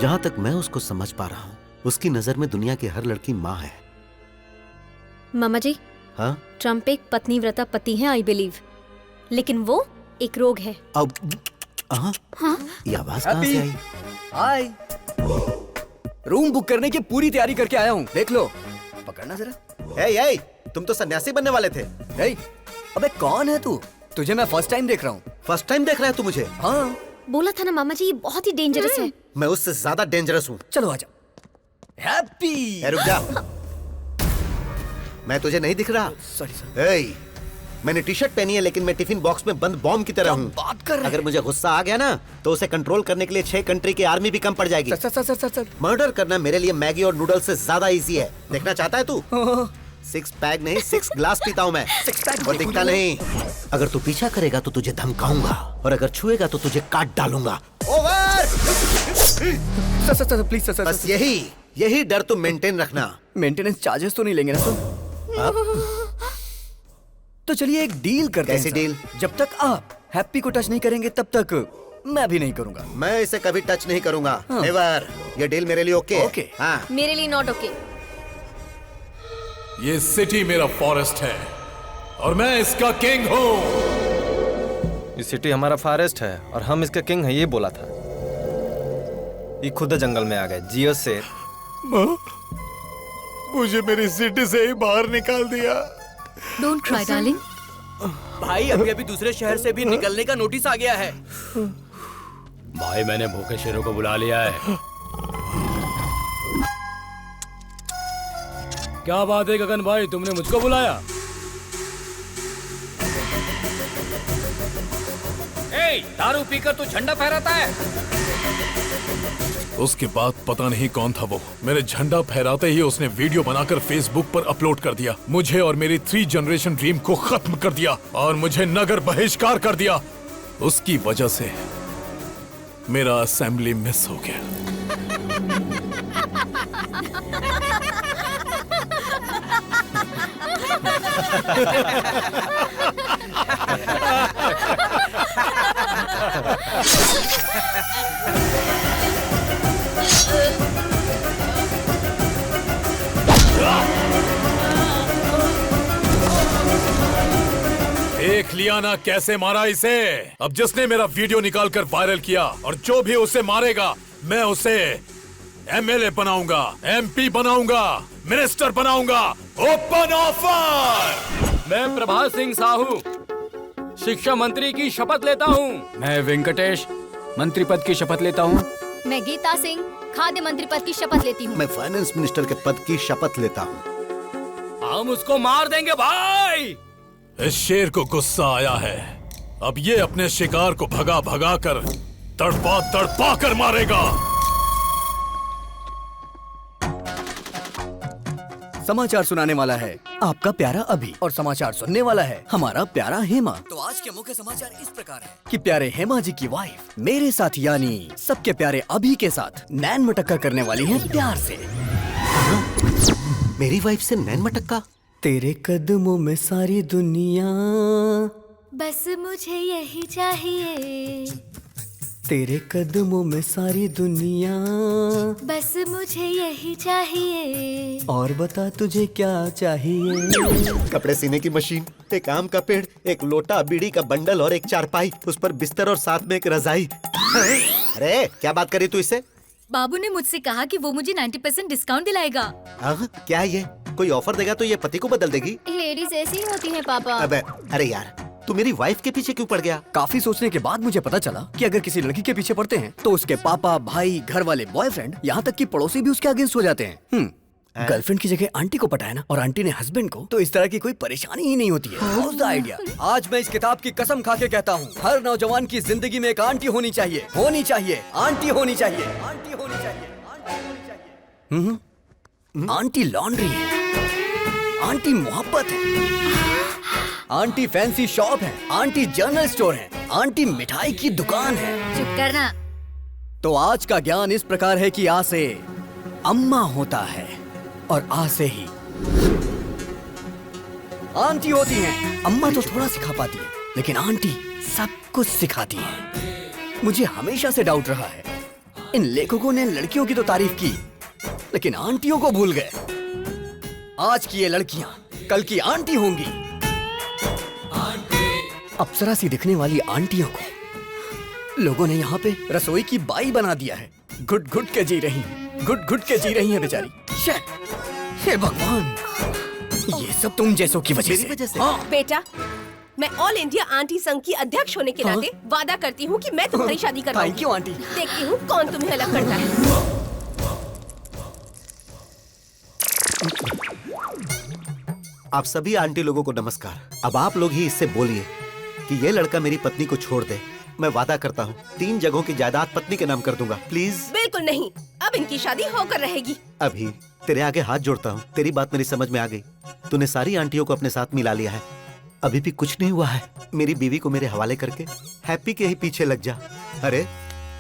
जहाँ तक मैं उसको समझ पा रहा हूँ, उसकी नजर में दुनिया की हर लड़की माँ है। मामा जी, हाँ? ट्रम्प एक पत्नीव्रता पति है, आई बिलीव, लेकिन वो एक रोग है। अब हाँ? ये आवाज कहाँ से आई? हाय, रूम बुक करने की पूरी तैयारी करके आया हूँ, देख लो। पकड़ना जरा। ए, तुम तो सन्यासी बनने वाले थे। अबे कौन है तू? तुझे मैं फर्स्ट टाइम देख रहा हूँ। फर्स्ट टाइम देख रहा है तू मुझे? हाँ। बोला था ना मामा जी, ये बहुत ही डेंजरस है। मैं उससे ज्यादा डेंजरस हूँ। चलो आजा। हैप्पी! रुक जा। मैं तुझे नहीं दिख रहा? सॉरी। मैंने टी शर्ट पहनी है, लेकिन मैं टिफिन बॉक्स में बंद बॉम्ब की तरह हूँ। बात कर रहे? अगर मुझे गुस्सा आ गया ना, तो उसे कंट्रोल करने के लिए 6 कंट्री की आर्मी भी कम पड़ जाएगी। सर। मर्डर करना मेरे लिए मैगी और नूडल्स से ज्यादा इजी है। देखना चाहता है तू? 6 पैक नहीं, 6 ग्लास पीता हूँ मैं, और दिखता नहीं। अगर तू पीछा करेगा तो तुझे धमकाऊंगा और अगर छुएगा तो तुझे काट डालूंगा। ओवर। Sir please sir. बस यही डर तुम मेंटेन रखना। मेंटेनेंस चार्जेस तो नहीं लेंगे ना सर? तो चलिए एक डील करते हैं। कैसी डील? जब तक आप हैप्पी को टच नहीं करेंगे तब तक मैं भी नहीं करूंगा। मैं इसे कभी टच नहीं करूंगा। नेवर। ये डील मेरे लिए ओके? ओके। हाँ। मेरे लिए नॉट ओके। ये सिटी मेरा फॉरेस्ट है और मैं इसका किंग हूँ। ये सिटी हमारा फॉरेस्ट है और हम इसके किंग हैं, ये बोला था। ये खुद जंगल में आ गए। जियो शेर। मुझे मेरी सिटी से ही बाहर निकाल दिया। Don't cry darling. भाई अभी अभी दूसरे शहर से भी निकलने का नोटिस आ गया है। भाई मैंने भूखे शेरों को बुला लिया है। क्या बात है गगन भाई, तुमने मुझको बुलाया? दारू पीकर तू झंडा फहराता है? उसके बाद पता नहीं कौन था वो, मेरे झंडा फहराते ही उसने वीडियो बनाकर फेसबुक पर अपलोड कर दिया। मुझे और मेरी 3 जनरेशन ड्रीम को खत्म कर दिया और मुझे नगर बहिष्कार कर दिया। उसकी वजह से मेरा असेंबली मिस हो गया। देख लिया ना कैसे मारा इसे। अब जिसने मेरा वीडियो निकालकर वायरल किया और जो भी उसे मारेगा मैं उसे एमएलए बनाऊंगा, एमपी बनाऊंगा, मिनिस्टर बनाऊंगा। Open offer. मैं प्रभात सिंह साहू शिक्षा मंत्री की शपथ लेता हूँ। मैं वेंकटेश मंत्री पद की शपथ लेता हूँ। मैं गीता सिंह खाद्य मंत्री पद की शपथ लेती हूँ। मैं फाइनेंस मिनिस्टर के पद की शपथ लेता हूँ। हम उसको मार देंगे भाई। इस शेर को गुस्सा आया है। अब ये अपने शिकार को भगा भगा कर तड़पा तड़पा कर मारेगा। समाचार सुनाने वाला है आपका प्यारा अभी और समाचार सुनने वाला है हमारा प्यारा हेमा। तो आज के मुख्य समाचार इस प्रकार है कि प्यारे हेमा जी की वाइफ मेरे साथ यानी सबके प्यारे अभी के साथ नैन मटक्का करने वाली है प्यार से। मेरी वाइफ से नैन मटक्का? तेरे कदमों में सारी दुनिया, बस मुझे यही चाहिए। तेरे कदमों में सारी दुनिया, बस मुझे यही चाहिए। और बता तुझे क्या चाहिए? कपड़े सीने की मशीन, एक आम का पेड़, एक लोटा, बीड़ी का बंडल और एक चारपाई, उस पर बिस्तर और साथ में एक रजाई। अरे क्या बात करी तू इससे? बाबू ने मुझसे कहा कि वो मुझे 90% डिस्काउंट दिलाएगा। क्या ये कोई ऑफर देगा तो ये पति को बदल देगी? लेडीज ऐसी होती हैं पापा। अबे अरे यार तू मेरी वाइफ के पीछे क्यों पड़ गया? काफी सोचने के बाद मुझे पता चला कि अगर किसी लड़की के पीछे पड़ते हैं तो उसके पापा, भाई, घर वाले, बॉयफ्रेंड, यहाँ तक कि पड़ोसी भी उसके अगेंस्ट हो जाते हैं। गर्लफ्रेंड की जगह आंटी को पटाया ना और आंटी ने हस्बैंड को, तो इस तरह की कोई परेशानी ही नहीं होती है। How's the idea? आज मैं इस किताब की कसम खा के कहता हूँ, हर नौजवान की जिंदगी में एक आंटी होनी चाहिए, होनी चाहिए, आंटी होनी चाहिए, आंटी होनी चाहिए, आंटी होनी चाहिए। आंटी लॉन्ड्री है, आंटी मोहब्बत है, आंटी फैंसी शॉप है, आंटी जनरल स्टोर है, आंटी मिठाई की दुकान है। चुप करना। तो आज का ज्ञान इस प्रकार है कि आ से अम्मा होता है और आ से ही आंटी होती है। अम्मा तो थोड़ा सिखा पाती है, लेकिन आंटी सब कुछ सिखाती है। मुझे हमेशा से डाउट रहा है, इन लेखकों ने लड़कियों की तो तारीफ की, लेकिन आंटियों को भूल गए। आज की ये लड़कियां कल की आंटी होंगी। अप्सरा सी दिखने वाली आंटियों को लोगों ने यहाँ पे रसोई की बाई बना दिया है। घुट घुट के जी रही, घुट घुट के जी रही है बेचारी। हे भगवान, ये सब तुम जैसों की वजह से। हाँ। बेटा, मैं ऑल इंडिया आंटी संघ की अध्यक्ष होने के नाते वादा करती हूँ कि मैं तुम्हारी शादी करवाऊंगी। Thank you aunty. देखती हूँ कौन तुम्हें अलग करता है। आप सभी आंटी लोगों को नमस्कार। अब आप लोग ही इससे बोलिए कि ये लड़का मेरी पत्नी को छोड़ दे। मैं वादा करता हूँ 3 जगहों की जायदाद पत्नी के नाम कर दूंगा। प्लीज। बिल्कुल नहीं, अब इनकी शादी होकर रहेगी। अभी तेरे आगे हाथ जोड़ता हूँ, तेरी बात मेरी समझ में आ गई। तूने सारी आंटियों को अपने साथ मिला लिया है, अभी भी कुछ नहीं हुआ है। मेरी बीवी को मेरे हवाले करके हैप्पी के ही पीछे लग जा। अरे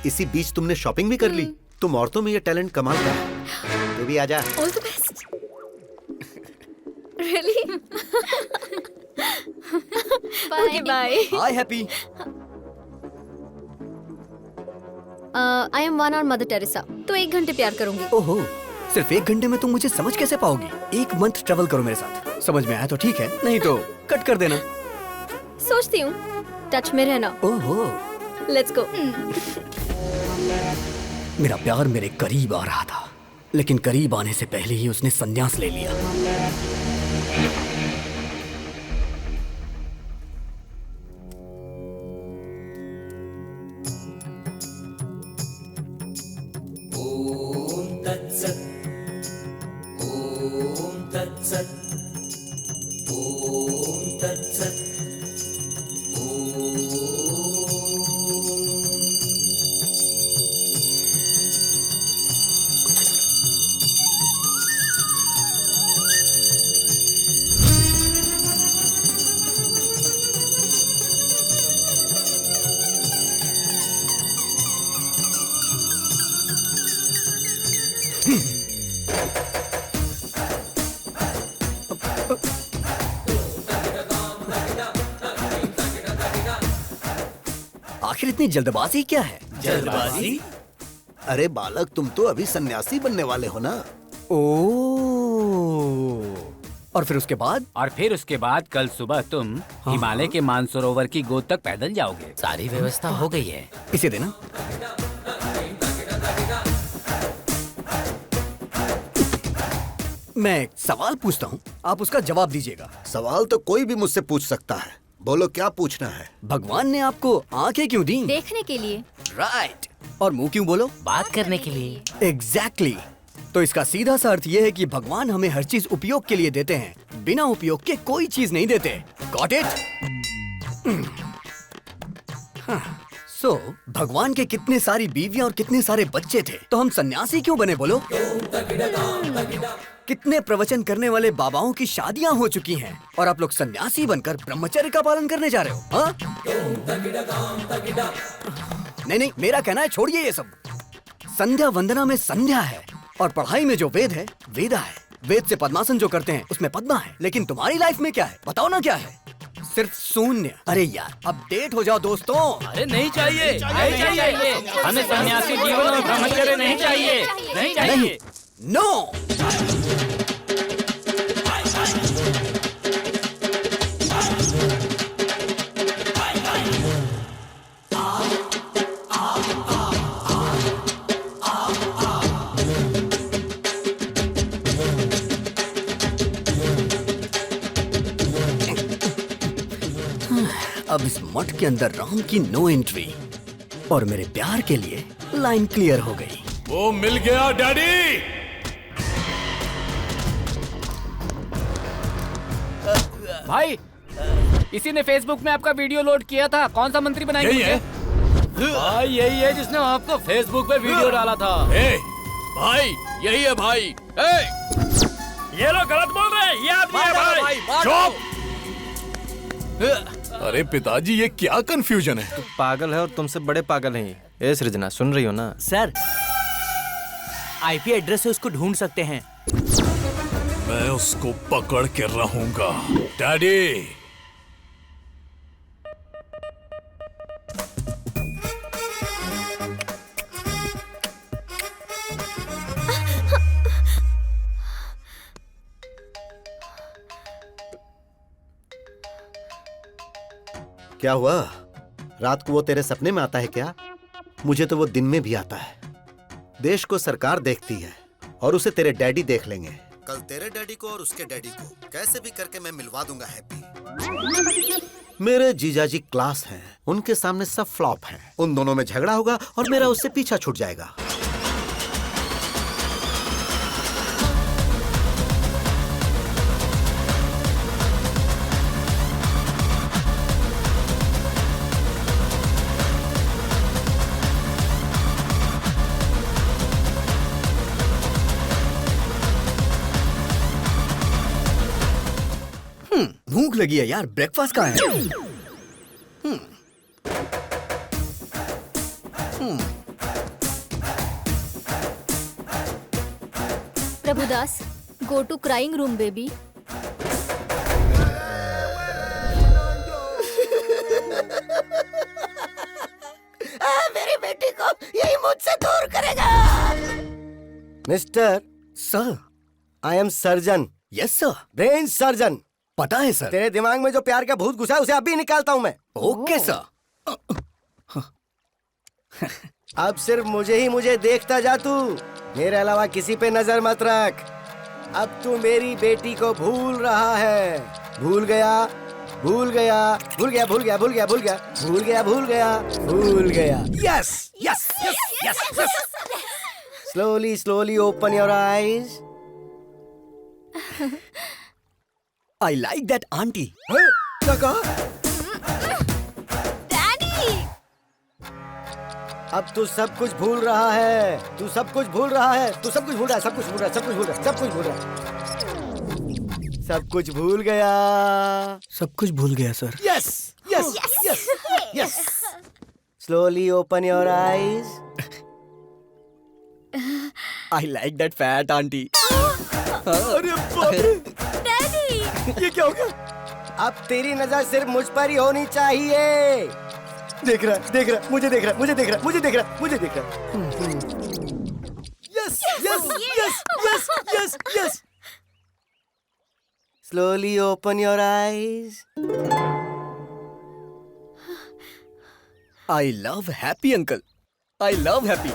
इसी बीच तुमने शॉपिंग भी कर ली। तुम औरतों में ये टैलेंट कमाल का है। तू भी आजा। All the best. Really? Okay bye. Hi happy. I am one और मदर टेरेसा, तो 1 घंटे प्यार करूंगी। ओहो, सिर्फ 1 घंटे में तुम मुझे समझ कैसे पाओगी? 1 मंथ ट्रेवल करो मेरे साथ, समझ में आया तो ठीक है, नहीं तो कट कर देना। सोचती हूँ, टच में रहना। ओहो, लेट्स गो। मेरा प्यार मेरे करीब आ रहा था, लेकिन करीब आने से पहले ही उसने संन्यास ले लिया। आखिर इतनी जल्दबाजी क्या है? जल्दबाजी? अरे बालक, तुम तो अभी सन्यासी बनने वाले हो ना। और फिर उसके बाद? और फिर उसके बाद कल सुबह तुम हिमालय के मानसरोवर की गोद तक पैदल जाओगे। सारी व्यवस्था हो गई है। इसे देना। मैं एक सवाल पूछता हूँ, आप उसका जवाब दीजिएगा। सवाल तो कोई भी मुझसे पूछ सकता है। बोलो क्या पूछना है? भगवान ने आपको आंखें क्यों दी? देखने के लिए। राइट। और मुंह क्यों बोलो? बात करने के लिए। एग्जैक्टली। तो इसका सीधा सा अर्थ ये है कि भगवान हमें हर चीज उपयोग के लिए देते हैं, बिना उपयोग के कोई चीज नहीं देते। Got it? सो भगवान के कितने सारी बीवियां और कितने सारे बच्चे थे, तो हम सन्यासी क्यों बने बोलो? कितने प्रवचन करने वाले बाबाओं की शादियां हो चुकी हैं और आप लोग सन्यासी बनकर ब्रह्मचर्य का पालन करने जा रहे हो? हाँ? नहीं, मेरा कहना है छोड़िए ये सब। संध्या वंदना में संध्या है और पढ़ाई में जो वेद है वेदा है। वेद से पद्मासन जो करते हैं उसमें पद्मा है, लेकिन तुम्हारी लाइफ में क्या है बताओ ना? क्या है? सिर्फ शून्य। अरे यार अपडेट हो जाओ दोस्तों। अरे नहीं चाहिए, नहीं चाहिए, हमें सन्यासी जीवन और ब्रह्मचर्य नहीं चाहिए, नहीं चाहिए। नो। अब इस मठ के अंदर राम की नो एंट्री और मेरे प्यार के लिए लाइन क्लियर हो गई। वो मिल गया डैडी। भाई, इसी ने फेसबुक में आपका वीडियो लोड किया था। कौन सा मंत्री बनाएंगे? यही है भाई, यही है जिसने आपको फेसबुक पे वीडियो डाला था। भाई यही है भाई। ये लोग गलत बोल रहे हैं, ये आदमी है भाई। चुप। अरे पिताजी, ये क्या कंफ्यूजन है? तू पागल है और तुमसे बड़े पागल हैं। ए सृजना, सुन रही हो ना? सर, आईपी एड्रेस से उसको ढूंढ सकते हैं। मैं उसको पकड़ के रहूंगा डैडी। क्या हुआ? रात को वो तेरे सपने में आता है क्या? मुझे तो वो दिन में भी आता है। देश को सरकार देखती है और उसे तेरे डैडी देख लेंगे। कल तेरे डैडी को और उसके डैडी को कैसे भी करके मैं मिलवा दूंगा हैप्पी। मेरे जीजाजी क्लास हैं, उनके सामने सब फ्लॉप हैं। उन दोनों में झगड़ा होगा और मेरा उससे पीछा छूट जाएगा। भूख भूख लगी है यार, ब्रेकफास्ट कहाँ है? Prabhudas, go to crying room baby. मेरी बेटी को यही मुझसे दूर करेगा। Mister sir, I am surgeon. Yes sir. Brain surgeon. पता है सर। तेरे दिमाग में जो प्यार का भूत घुसा है उसे अभी निकालता हूँ मैं। Okay sir. अब सिर्फ मुझे देखता जा तू, मेरे अलावा किसी पे नजर मत रख। अब तू मेरी बेटी को भूल रहा है। भूल गया, भूल गया, भूल गया, भूल गया, भूल गया, भूल गया, भूल गया, भूल गया, भूल गया। Yes yes yes yes yes. Slowly slowly open your eyes. I like that aunty. क्या कहा? अब तू सब कुछ भूल रहा है। तू सब कुछ भूल रहा है। तू सब कुछ भूल रहा है। सब कुछ भूल रहा है। सब कुछ भूल रहा है। सब कुछ भूल रहा है। सब कुछ भूल गया। सब कुछ भूल गया sir. Yes yes yes yes. Slowly open your eyes. I like that fat aunty. अरे बाप रे। डैडी, ये क्या हो गया? अब तेरी नजर सिर्फ मुझ पर ही होनी चाहिए। देख रहा, मुझे देख रहा, मुझे देख रहा, मुझे देख रहा, मुझे देख रहा। Yes yes yes yes yes yes. Slowly open your eyes. I love happy uncle. I love happy.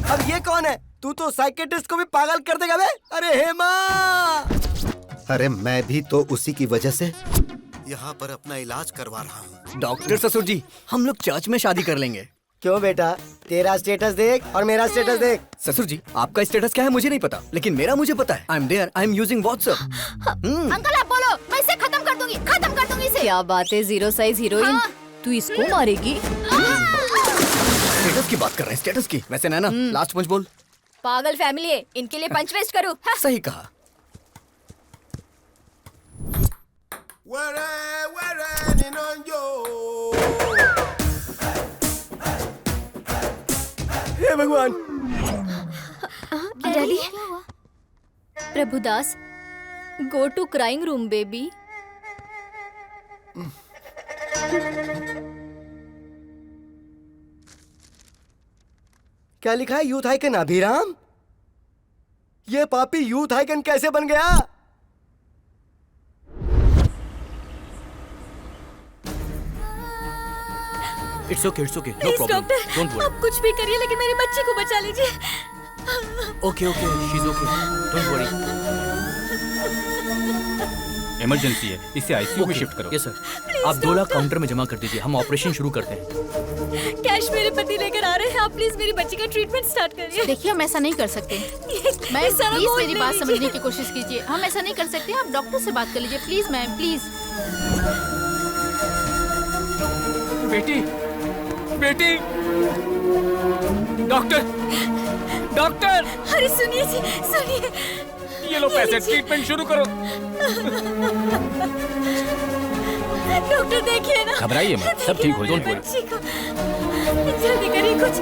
अब ये कौन है? तू तो साइकेट्रिस्ट को भी पागल कर देगा बे। अरे हेमा! अरे मैं भी तो उसी की वजह से यहाँ पर अपना इलाज करवा रहा हूँ। डॉक्टर ससुर जी, हम लोग चर्च में शादी कर लेंगे। क्यों बेटा? तेरा स्टेटस देख और मेरा स्टेटस देख। ससुर जी, आपका स्टेटस क्या है मुझे नहीं पता, लेकिन मेरा मुझे पता है। I am there, I am using WhatsApp. Uncle आप बोलो, मैं इसे खत्म कर दूंगी इसे। क्या बात है, जीरो साइज हीरोइन। तू इसको मारेगी? स्टेटस की बात कर रहे हैं, स्टेटस की। वैसे नैना, लास्ट पंच बोल। पागल फैमिली है, इनके लिए पंच वेस्ट करूँ? सही कहा। हे भगवान। Daddy, Prabhudas, go to crying room baby. क्या लिखा है? Youth icon Abhiram? ये पापी यूथ आइकन कैसे बन गया? It's okay, no please problem, doctor, don't worry. आप कुछ भी करिए लेकिन मेरी बच्ची को बचा लीजिए। Okay, she is okay, don't worry. Emergency है, इसे आईसीयू में शिफ्ट करो। Yes sir. आप 2 लाख काउंटर में जमा कर दीजिए, हम ऑपरेशन शुरू करते हैं। कैश मेरे पति लेकर आ रहे हैं, आप प्लीज मेरी बच्ची का ट्रीटमेंट स्टार्ट करिए। देखिए, हम ऐसा नहीं कर सकते। मैम प्लीज मेरी बात समझने की कोशिश कीजिए। हम ऐसा नहीं कर सकते, आप डॉक्टर से बात कर लीजिए प्लीज मैम, प्लीज। बेटी, बेटी, डॉक्टर, डॉक्टर। अरे सुनिए जी, सुनिए। ये लो पैसे, ट्रीटमेंट शुरू करो। डॉक्टर देखिए ना। घबराइए मत, सब ठीक हो जाएगा, डोंट बच्ची को जल्दी करिए, कुछ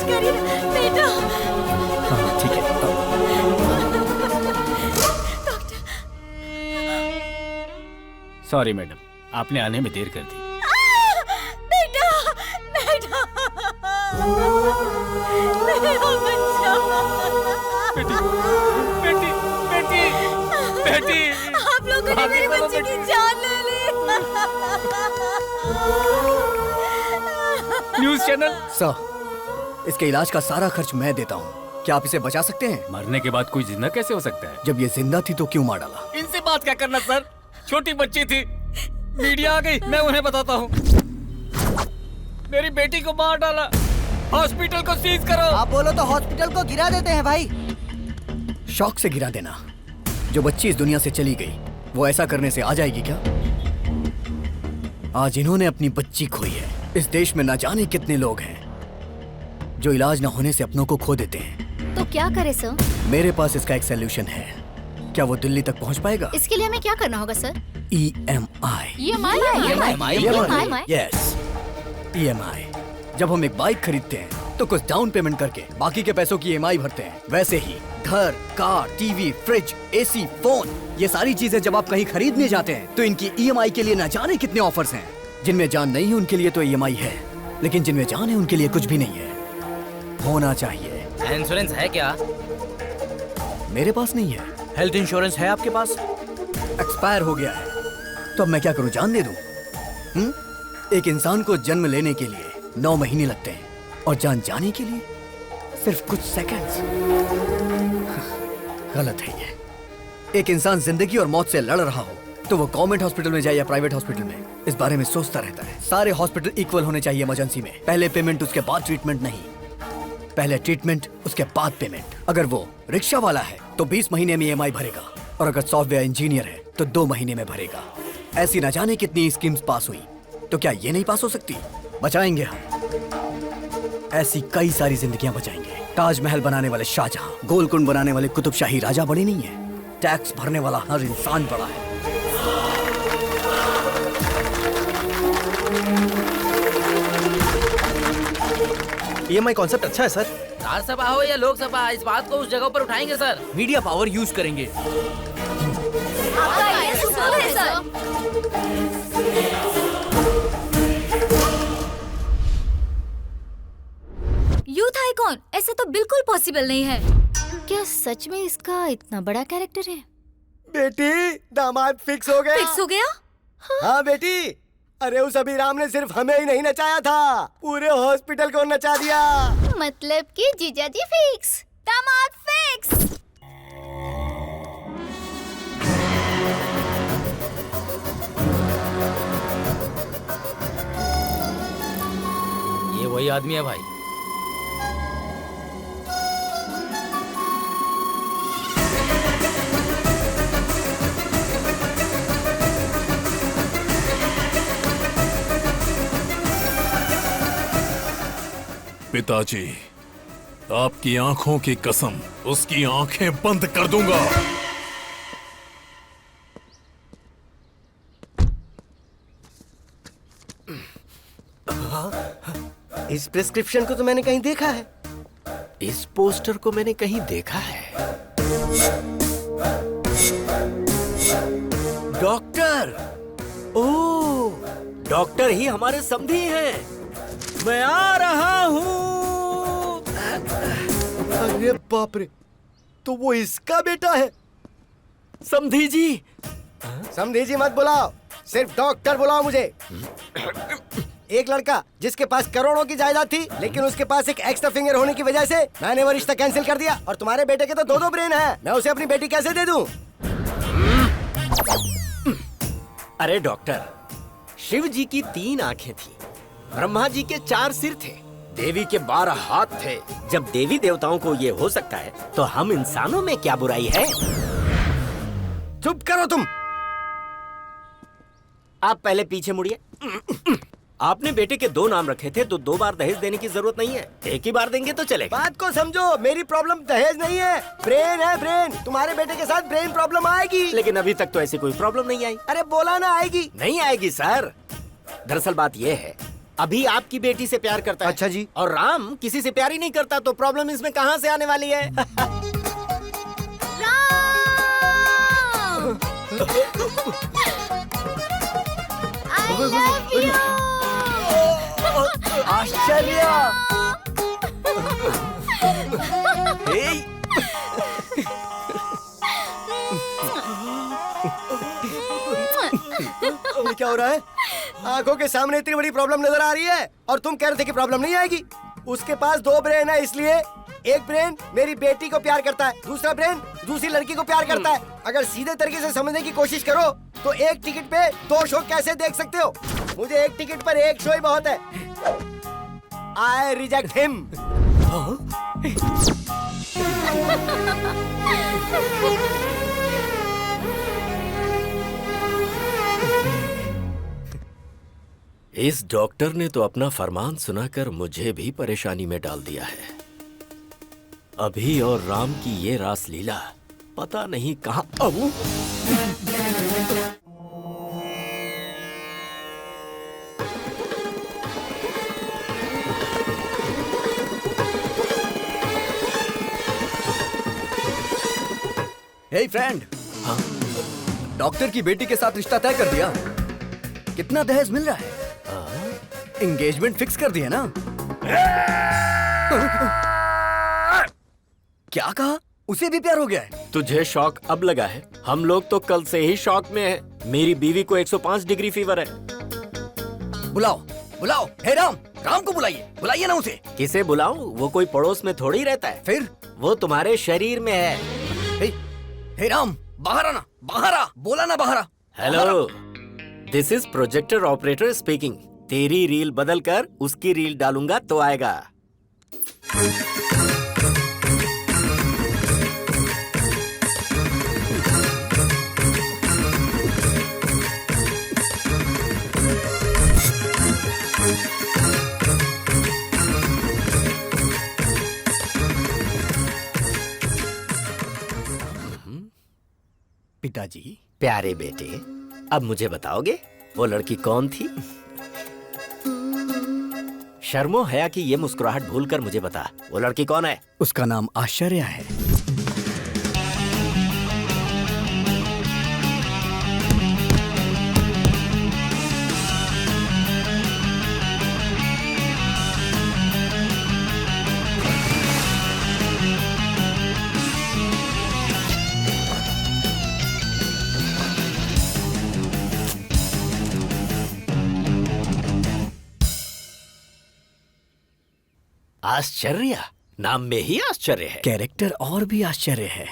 करिए बेटा। हाँ ठीक है। सॉरी मैडम, आपने आने में देर कर दी। बेटा, बेटा, मेरा बच्चा। बेटी, बेटी, बेटी, बेटी। आप लोगों ने मेरी बच्ची की जान ले ली। News channel. सर, इसके इलाज का सारा खर्च मैं देता हूँ। क्या आप इसे बचा सकते हैं? मरने के बाद कोई जिंदा कैसे हो सकता है? जब ये जिंदा थी तो क्यों मार डाला? इनसे बात क्या करना सर, छोटी बच्ची थी, मीडिया आ गई, मैं उन्हें बताता हूँ। मेरी बेटी को मार डाला, हॉस्पिटल को सीज करो। आप बोलो तो हॉस्पिटल को गिरा देते हैं भाई। शौक से गिरा देना। जो बच्ची इस दुनिया से चली गई, वो ऐसा करने से आ जाएगी क्या? आज इन्होंने अपनी बच्ची खोई है। इस देश में न जाने कितने लोग हैं जो इलाज न होने से अपनों को खो देते हैं। तो क्या करे सर? मेरे पास इसका एक सलूशन है। क्या वो दिल्ली तक पहुंच पाएगा? इसके लिए हमें क्या करना होगा सर? EMI। Yes, EMI। जब हम एक बाइक खरीदते हैं तो कुछ डाउन पेमेंट करके बाकी के पैसों की EMI भरते हैं। वैसे ही घर, car, TV, fridge, AC, phone, ये सारी चीजें जब आप कहीं खरीदने जाते हैं तो इनकी EMI के लिए न जाने कितने ऑफर्स हैं। जिनमें जान नहीं है उनके लिए तो EMI है, लेकिन जिनमें जान है उनके लिए कुछ भी नहीं है। होना चाहिए। इंश्योरेंस है क्या? मेरे पास नहीं है। हेल्थ इंश्योरेंस है आपके पास? एक्सपायर हो गया है। तो अब मैं क्या करूं, जान दे दूं? एक इंसान को जन्म लेने के लिए 9 महीने लगते हैं और जान जाने के लिए सिर्फ कुछ सेकंड्स। गलत है ये। एक इंसान जिंदगी और मौत से लड़ रहा हो तो वो गवर्नमेंट हॉस्पिटल में जाए या प्राइवेट हॉस्पिटल में, इस बारे में सोचता रहता है। सारे हॉस्पिटल इक्वल होने चाहिए इमरजेंसी में। पहले पेमेंट उसके बाद ट्रीटमेंट नहीं, पहले ट्रीटमेंट उसके बाद पेमेंट। अगर वो रिक्शा वाला है तो 20 महीने में EMI भरेगा, और अगर सॉफ्टवेयर इंजीनियर है तो 2 महीने में भरेगा। ऐसी न जाने कितनी स्कीम्स पास हुई, तो क्या ये नहीं पास हो सकती? बचाएंगे हम। ऐसी कई सारी जिंदगियां बचाएंगे। ताजमहल बनाने वाले शाहजहां, गोलकुंड बनाने वाले कुतुबशाही राजा बड़े नहीं है, टैक्स भरने वाला हर इंसान बड़ा है। EMI कॉन्सेप्ट अच्छा है सर। राज्यसभा हो या लोकसभा, इस बात को उस जगह पर उठाएंगे सर। मीडिया पावर यूज करेंगे। यूथ आइकॉन, ऐसा तो बिल्कुल पॉसिबल नहीं है। क्या सच में इसका इतना बड़ा कैरेक्टर है? बेटी, दामाद फिक्स हो गया। फिक्स हो गया? हाँ बेटी, अरे उस अभिराम ने सिर्फ हमें ही नहीं नचाया था, पूरे हॉस्पिटल को नचा दिया। मतलब कि जीजाजी फिक्स, दामाद फिक्स। ये वही आदमी है भाई। पिताजी, आपकी आंखों की कसम, उसकी आंखें बंद कर दूंगा। इस प्रिस्क्रिप्शन को तो मैंने कहीं देखा है। इस पोस्टर को मैंने कहीं देखा है। डॉक्टर, ओह, डॉक्टर ही हमारे समधी हैं। मैं आ रहा हूँ। अरे बाप रे, तो वो इसका बेटा है। समधी जी। समधी जी मत बुलाओ, सिर्फ डॉक्टर बुलाओ मुझे। एक लड़का जिसके पास करोड़ों की जायदाद थी, लेकिन उसके पास एक एक्स्ट्रा फिंगर होने की वजह से मैंने वो रिश्ता कैंसिल कर दिया। और तुम्हारे बेटे के तो 2-2 ब्रेन हैं। मैं उसे अपनी बेटी कैसे दे दूं? अरे डॉक्टर, शिव जी की 3 आंखें थी, ब्रह्मा जी के 4 सिर थे, देवी के 12 हाथ थे। जब देवी देवताओं को ये हो सकता है, तो हम इंसानों में क्या बुराई है? चुप करो तुम। आप पहले पीछे मुड़िए। आपने बेटे के 2 नाम रखे थे, तो 2 बार दहेज देने की जरूरत नहीं है, एक ही बार देंगे तो चलेगा। बात को समझो, मेरी प्रॉब्लम दहेज नहीं है, ब्रेन है ब्रेन। तुम्हारे बेटे के साथ ब्रेन प्रॉब्लम आएगी। लेकिन अभी तक तो ऐसी कोई प्रॉब्लम नहीं आई। अरे बोला ना आएगी। नहीं आएगी सर। दरअसल बात यह है, अभी आपकी बेटी से प्यार करता है। अच्छा जी। और राम किसी से प्यार ही नहीं करता, तो प्रॉब्लम इसमें कहाँ से आने वाली है? आश्चर्य। ये क्या हो रहा है? आंखों के सामने इतनी बड़ी प्रॉब्लम नजर आ रही है और तुम कह रहे थे कि प्रॉब्लम नहीं आएगी। उसके पास 2 ब्रेन है, इसलिए एक ब्रेन मेरी बेटी को प्यार करता है, दूसरा ब्रेन दूसरी लड़की को प्यार करता है। अगर सीधे तरीके से समझने की कोशिश करो तो एक टिकट पे 2 शो कैसे देख सकते हो? मुझे एक टिकट पर 1 शो ही बहुत है। I reject him. इस डॉक्टर ने तो अपना फरमान सुनाकर मुझे भी परेशानी में डाल दिया है। अभी और राम की ये रास लीला पता नहीं कहाँ। अब हे फ्रेंड, डॉक्टर की बेटी के साथ रिश्ता तय कर दिया। कितना दहेज मिल रहा है? एंगेजमेंट फिक्स कर दिया ना? क्या कहा? उसे भी प्यार हो गया है? तुझे शॉक अब लगा है? हम लोग तो कल से ही शॉक में हैं। मेरी बीवी को 105 डिग्री फीवर है। बुलाओ बुलाओ, हे राम, राम को बुलाइए, बुलाइए ना उसे। किसे बुलाऊं? वो कोई पड़ोस में थोड़ी रहता है। फिर वो तुम्हारे शरीर में है। हे राम, बाहर आना, बाहर आ, बोला ना बाहर आ। Hello, this is projector operator speaking. तेरी रील बदल कर उसकी रील डालूंगा तो आएगा। पिताजी। प्यारे बेटे, अब मुझे बताओगे वो लड़की कौन थी? शर्मो हया की ये मुस्कुराहट भूलकर मुझे बता, वो लड़की कौन है? उसका नाम आश्चर्य है। आश्चर्य, नाम में ही आश्चर्य है। कैरेक्टर और भी आश्चर्य है।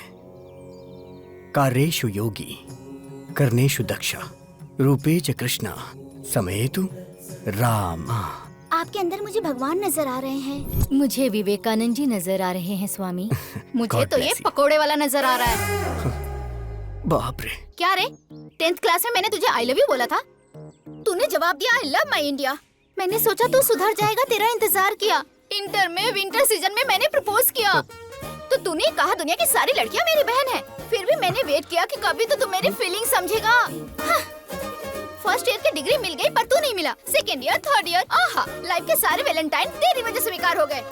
कार्येषु योगी, कर्णेषु दक्षा, रूपेच कृष्णा, समेतु राम। आपके अंदर मुझे भगवान नजर आ रहे हैं। मुझे विवेकानंद जी नजर आ रहे हैं स्वामी। मुझे God तो ये bless you. पकोड़े वाला नजर आ रहा है। बाप रे। क्या रे, 10th क्लास में मैंने तुझे आई लव यू बोला था, तूने जवाब दिया आई लव माई इंडिया। मैंने सोचा तू सुधर जाएगा, तेरा इंतजार किया। इंटर में विंटर सीजन में मैंने प्रपोज किया तो तूने कहा दुनिया की सारी लड़कियां मेरी बहन है। फिर भी मैंने वेट किया कि कभी तो तू मेरी फीलिंग समझेगा। फर्स्ट ईयर की डिग्री मिल गई पर तू नहीं मिला। सेकेंड ईयर, थर्ड ईयर, आहा, लाइफ के सारे वैलेंटाइन तेरी वजह से बेकार हो गए।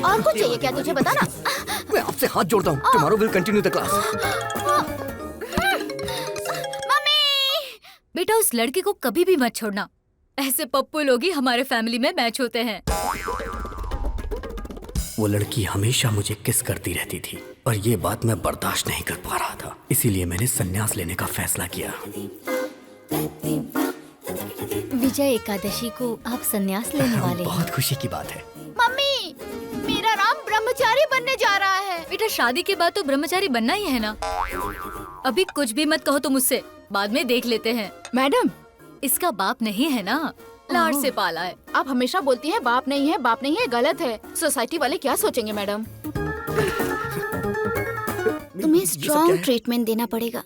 और कुछ चाहिए क्या तुझे, बता ना। मैं आपसे हाथ जोड़ता हूँ। Tomorrow will continue the class. बेटा, उस लड़के को कभी भी मत छोड़ना। ऐसे पप्पू लोग ही हमारे फैमिली में मैच होते हैं। वो लड़की हमेशा मुझे किस करती रहती थी और ये बात मैं बर्दाश्त नहीं कर पा रहा था। इसीलिए मैंने संन्यास लेने का फैसला किया। विजय एकादशी को आप संन्यास लेने वाले हैं। बहुत खुशी की बात है। मम्मी, मेरा राम ब्रह्मचारी बनने जा रहा है। बेटा, शादी के बाद तो ब्रह्मचारी बनना ही है ना। अभी कुछ भी मत कहो तुम मुझसे, बाद में देख लेते हैं। मैडम, इसका बाप नहीं है ना, लाड से पाला है। आप हमेशा बोलती हैं बाप नहीं है, बाप नहीं है, गलत है। सोसाइटी वाले क्या सोचेंगे मैडम? तुम्हें स्ट्रॉन्ग ट्रीटमेंट देना पड़ेगा।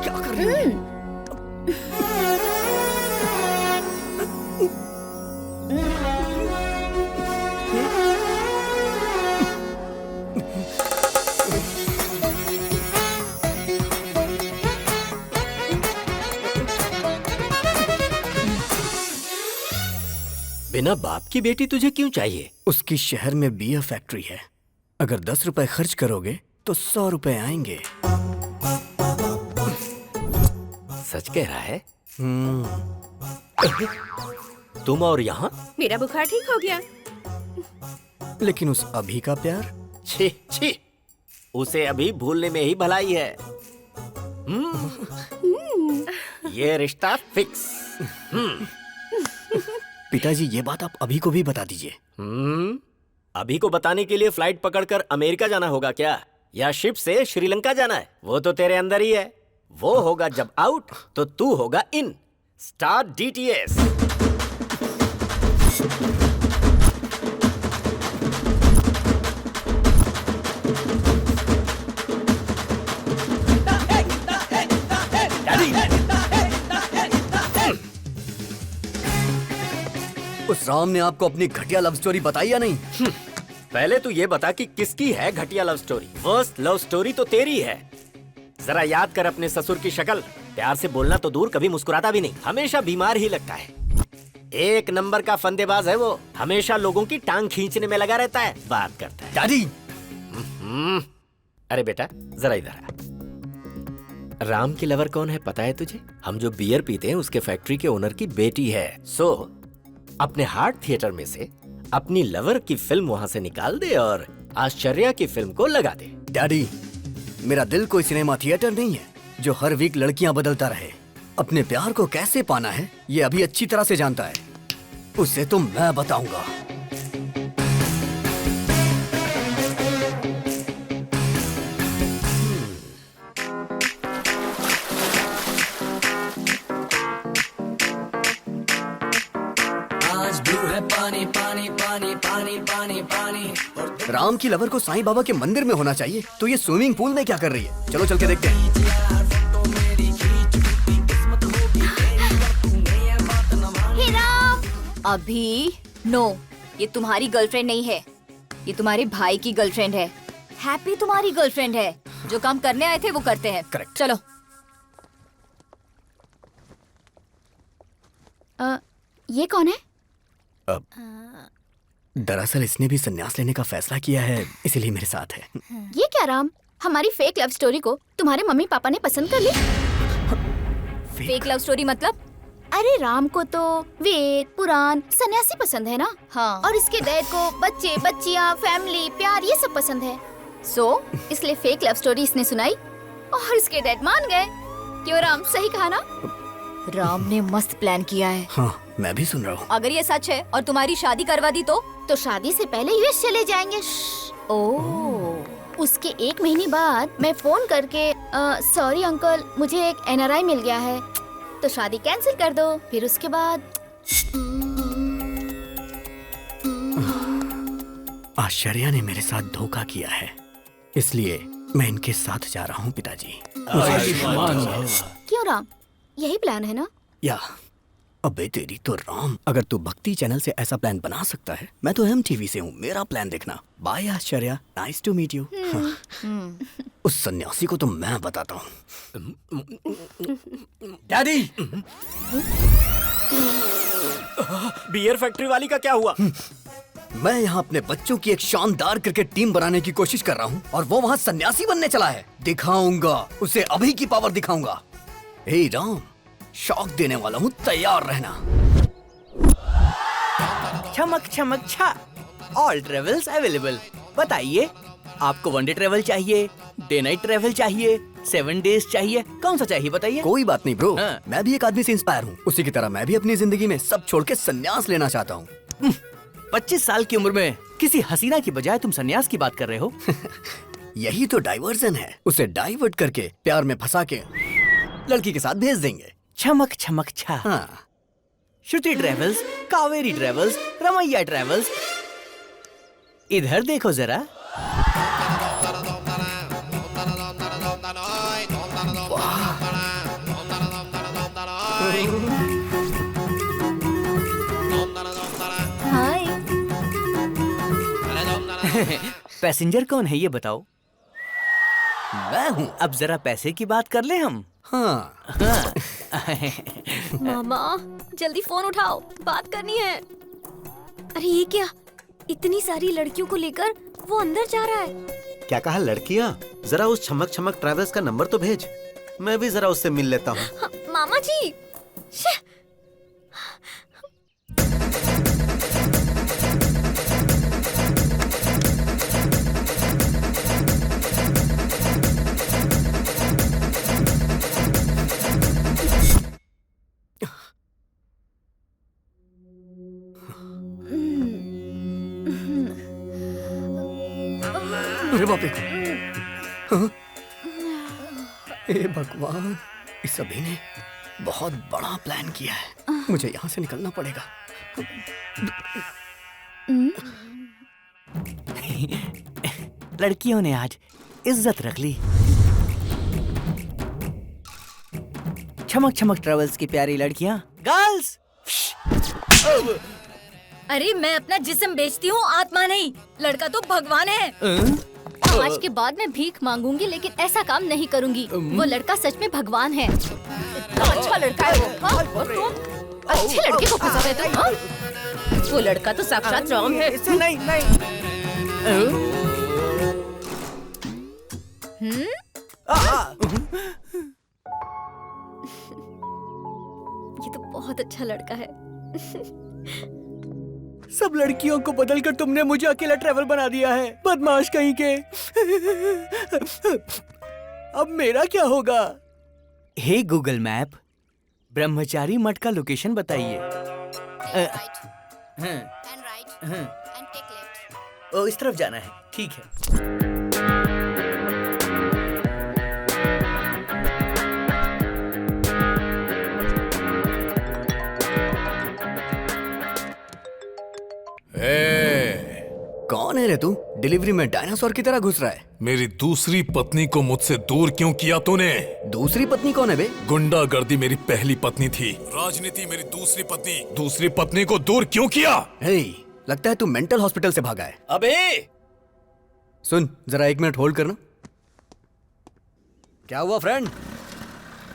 क्या कर रही है? बिना बाप की बेटी तुझे क्यों चाहिए? उसकी शहर में बियर फैक्ट्री है। अगर 10 रुपए खर्च करोगे तो 100 रुपए आएंगे। सच कह रहा है? तुम और यहाँ? मेरा बुखार ठीक हो गया। लेकिन उस अभी का प्यार? छी छी, उसे अभी भूलने में ही भलाई है। ये रिश्ता फिक्स। पिताजी, ये बात आप अभी को भी बता दीजिए। अभी को बताने के लिए फ्लाइट पकड़कर अमेरिका जाना होगा क्या, या शिप से श्रीलंका जाना है? वो तो तेरे अंदर ही है। वो होगा जब आउट तो तू होगा इन। Start DTS। राम ने आपको अपनी घटिया लव स्टोरी बताई या नहीं? पहले तू ये बता कि किसकी है घटिया love story. Worst love story तो तेरी है। जरा याद कर अपने ससुर की शक्ल। प्यार से बोलना तो दूर, कभी मुस्कुराता भी नहीं, हमेशा बीमार ही लगता है। एक नंबर का फंदेबाज है वो, हमेशा लोगों की टांग खींचने में लगा रहता है, बात करता है। दादी! अरे बेटा जरा इधर आ। राम की लवर कौन है पता है तुझे? हम जो बियर पीते हैं उसके फैक्ट्री के ओनर की बेटी है। सो अपने हार्ट थिएटर में से अपनी लवर की फिल्म वहाँ से निकाल दे और आश्चर्या की फिल्म को लगा दे। डैडी, मेरा दिल कोई सिनेमा थिएटर नहीं है जो हर वीक लड़कियां बदलता रहे। अपने प्यार को कैसे पाना है ये अभी अच्छी तरह से जानता है, उसे तो मैं बताऊंगा। पानी पानी पानी पानी पानी पानी। राम की लवर को साईं बाबा के मंदिर में होना चाहिए, तो ये स्विमिंग पूल में क्या कर रही है? चलो चल के देखते हैं। हे राम! अभी नो, ये तुम्हारी गर्लफ्रेंड नहीं है, ये तुम्हारे भाई की गर्लफ्रेंड है। हैप्पी तुम्हारी गर्लफ्रेंड है। जो काम करने आए थे वो करते हैं। करेक्ट। चलो। ये कौन है? दरअसल इसने भी संन्यास लेने का फैसला किया है, इसीलिए मेरे साथ है। ये क्या राम? हमारी फेक लव स्टोरी को तुम्हारे मम्मी पापा ने पसंद कर ली? फेक लव स्टोरी मतलब? अरे राम को तो वेद, पुराण, सन्यासी पसंद है ना? हाँ। और इसके डैड को बच्चे, बच्चियाँ, फैमिली, प्यार ये सब पसंद है। सो इसलिए फेक लव स्टोरी इसने सुनाई और इसके डैड मान गए। क्यों राम, सही कहा ना? राम ने मस्त प्लान किया है। हाँ, मैं भी सुन रहा हूँ। अगर ये सच है और तुम्हारी शादी करवा दी तो शादी से पहले यूएस चले जाएंगे। उसके 1 महीने बाद मैं फोन करके सॉरी अंकल, मुझे एक एनआरआई मिल गया है, तो शादी कैंसिल कर दो। फिर उसके बाद आश्चर्या ने मेरे साथ धोखा किया है, इसलिए मैं इनके साथ जा रहा हूँ पिताजी। क्यों राम, यही प्लान है ना? या अबे तेरी तो राम, अगर तू भक्ति चैनल से ऐसा प्लान बना सकता है, मैं तो MTV से हूँ, मेरा प्लान देखना। Bye Ashcharya, nice to meet you. उस सन्यासी को तो मैं बताता हूँ। डैडी! बियर फैक्ट्री वाली का क्या हुआ? मैं यहाँ अपने बच्चों की एक शानदार क्रिकेट टीम बनाने की कोशिश कर रहा हूँ और वो वहाँ सन्यासी बनने चला है। दिखाऊंगा उसे, अभी की पावर दिखाऊंगा। हे राम, शॉक देने वाला हूँ, तैयार रहना। चमक चमक छा, ऑल ट्रेवल्स अवेलेबल। बताइए आपको 1 डे ट्रेवल चाहिए, डे नाइट ट्रेवल चाहिए, 7 डेज चाहिए, कौन सा चाहिए बताइए। कोई बात नहीं ब्रो, मैं भी एक आदमी से इंस्पायर हूँ। उसी की तरह मैं भी अपनी जिंदगी में सब छोड़ के संन्यास लेना चाहता हूँ। 25 साल की उम्र में किसी हसीना की बजाय तुम संन्यास की बात कर रहे हो। यही तो डाइवर्जन है, उसे डाइवर्ट करके प्यार में फंसा के लड़की के साथ भेज देंगे। चमक चमक छा। हाँ। Shruti travels, Kaveri travels, Ramaiah travels. इधर देखो जरा। हाय। पैसेंजर कौन है ये बताओ? मैं हूँ। अब जरा पैसे की बात कर ले हम। हाँ। मामा जल्दी फोन उठाओ, बात करनी है। अरे ये क्या, इतनी सारी लड़कियों को लेकर वो अंदर जा रहा है। क्या कहा लड़कियाँ? जरा उस छमक छमक ट्रैवल्स का नंबर तो भेज, मैं भी जरा उससे मिल लेता हूँ। हाँ, मामा जी। अरे बाप रे, हाँ? हे भगवान, इस सभी ने बहुत बड़ा प्लान किया है। मुझे यहाँ से निकलना पड़ेगा। लड़कियों ने आज इज्जत रख ली। छमक छमक ट्रेवल्स की प्यारी लड़कियां, गर्ल्स। अरे मैं अपना जिस्म बेचती हूँ, आत्मा नहीं। लड़का तो भगवान है। आज के बाद मैं भीख मांगूंगी, लेकिन ऐसा काम नहीं करूंगी। वो लड़का सच में भगवान है। इतना अच्छा लड़का है वो। हाँ? और तुम अच्छे लड़के को फंसा गए तुम। हाँ? वो लड़का तो साक्षात राम है। इसे नहीं। ये तो बहुत अच्छा लड़का है। सब लड़कियों को बदलकर तुमने मुझे अकेला ट्रैवल बना दिया है, बदमाश कहीं के। अब मेरा क्या होगा? हे गूगल मैप, ब्रह्मचारी मठ का लोकेशन बताइए। ओ, इस तरफ जाना है। ठीक है। कौन है रे तू? डिलीवरी में डायनासोर की तरह घुस रहा है। मेरी दूसरी पत्नी को मुझसे दूर क्यों किया तूने? दूसरी पत्नी कौन है बे? गुंडागर्दी मेरी पहली पत्नी थी, राजनीति मेरी दूसरी पत्नी। दूसरी पत्नी को दूर क्यों किया? हे, लगता है तू मेंटल हॉस्पिटल से भागा है। अबे सुन, जरा 1 मिनट होल्ड करना। क्या हुआ फ्रेंड?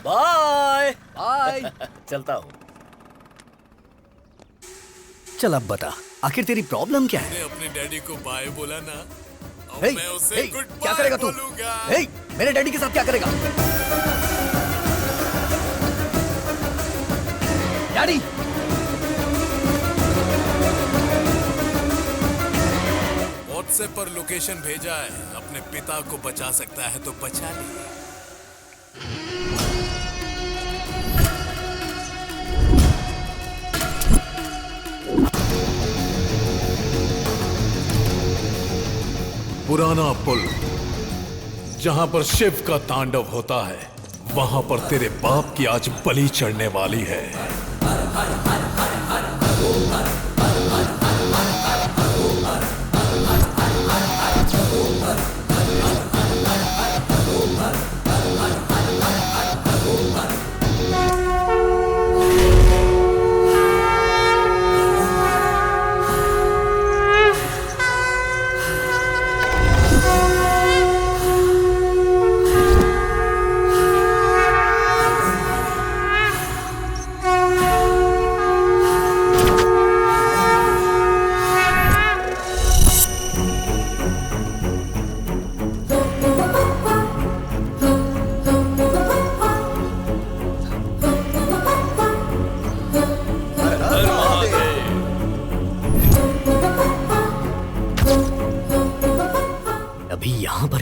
Bye bye. चलता हूँ। चल अब बता, आखिर तेरी प्रॉब्लम क्या है? अपने डैडी को बाय बोला ना, अब हे, मैं उसे हे, गुड क्या करेगा तू? हे, मेरे डैडी के साथ क्या करेगा? डैडी! व्हाट्सएप पर लोकेशन भेजा है, अपने पिता को बचा सकता है तो बचा ले। पुराना पुल, जहां पर शिव का तांडव होता है, वहां पर तेरे बाप की आज बलि चढ़ने वाली है।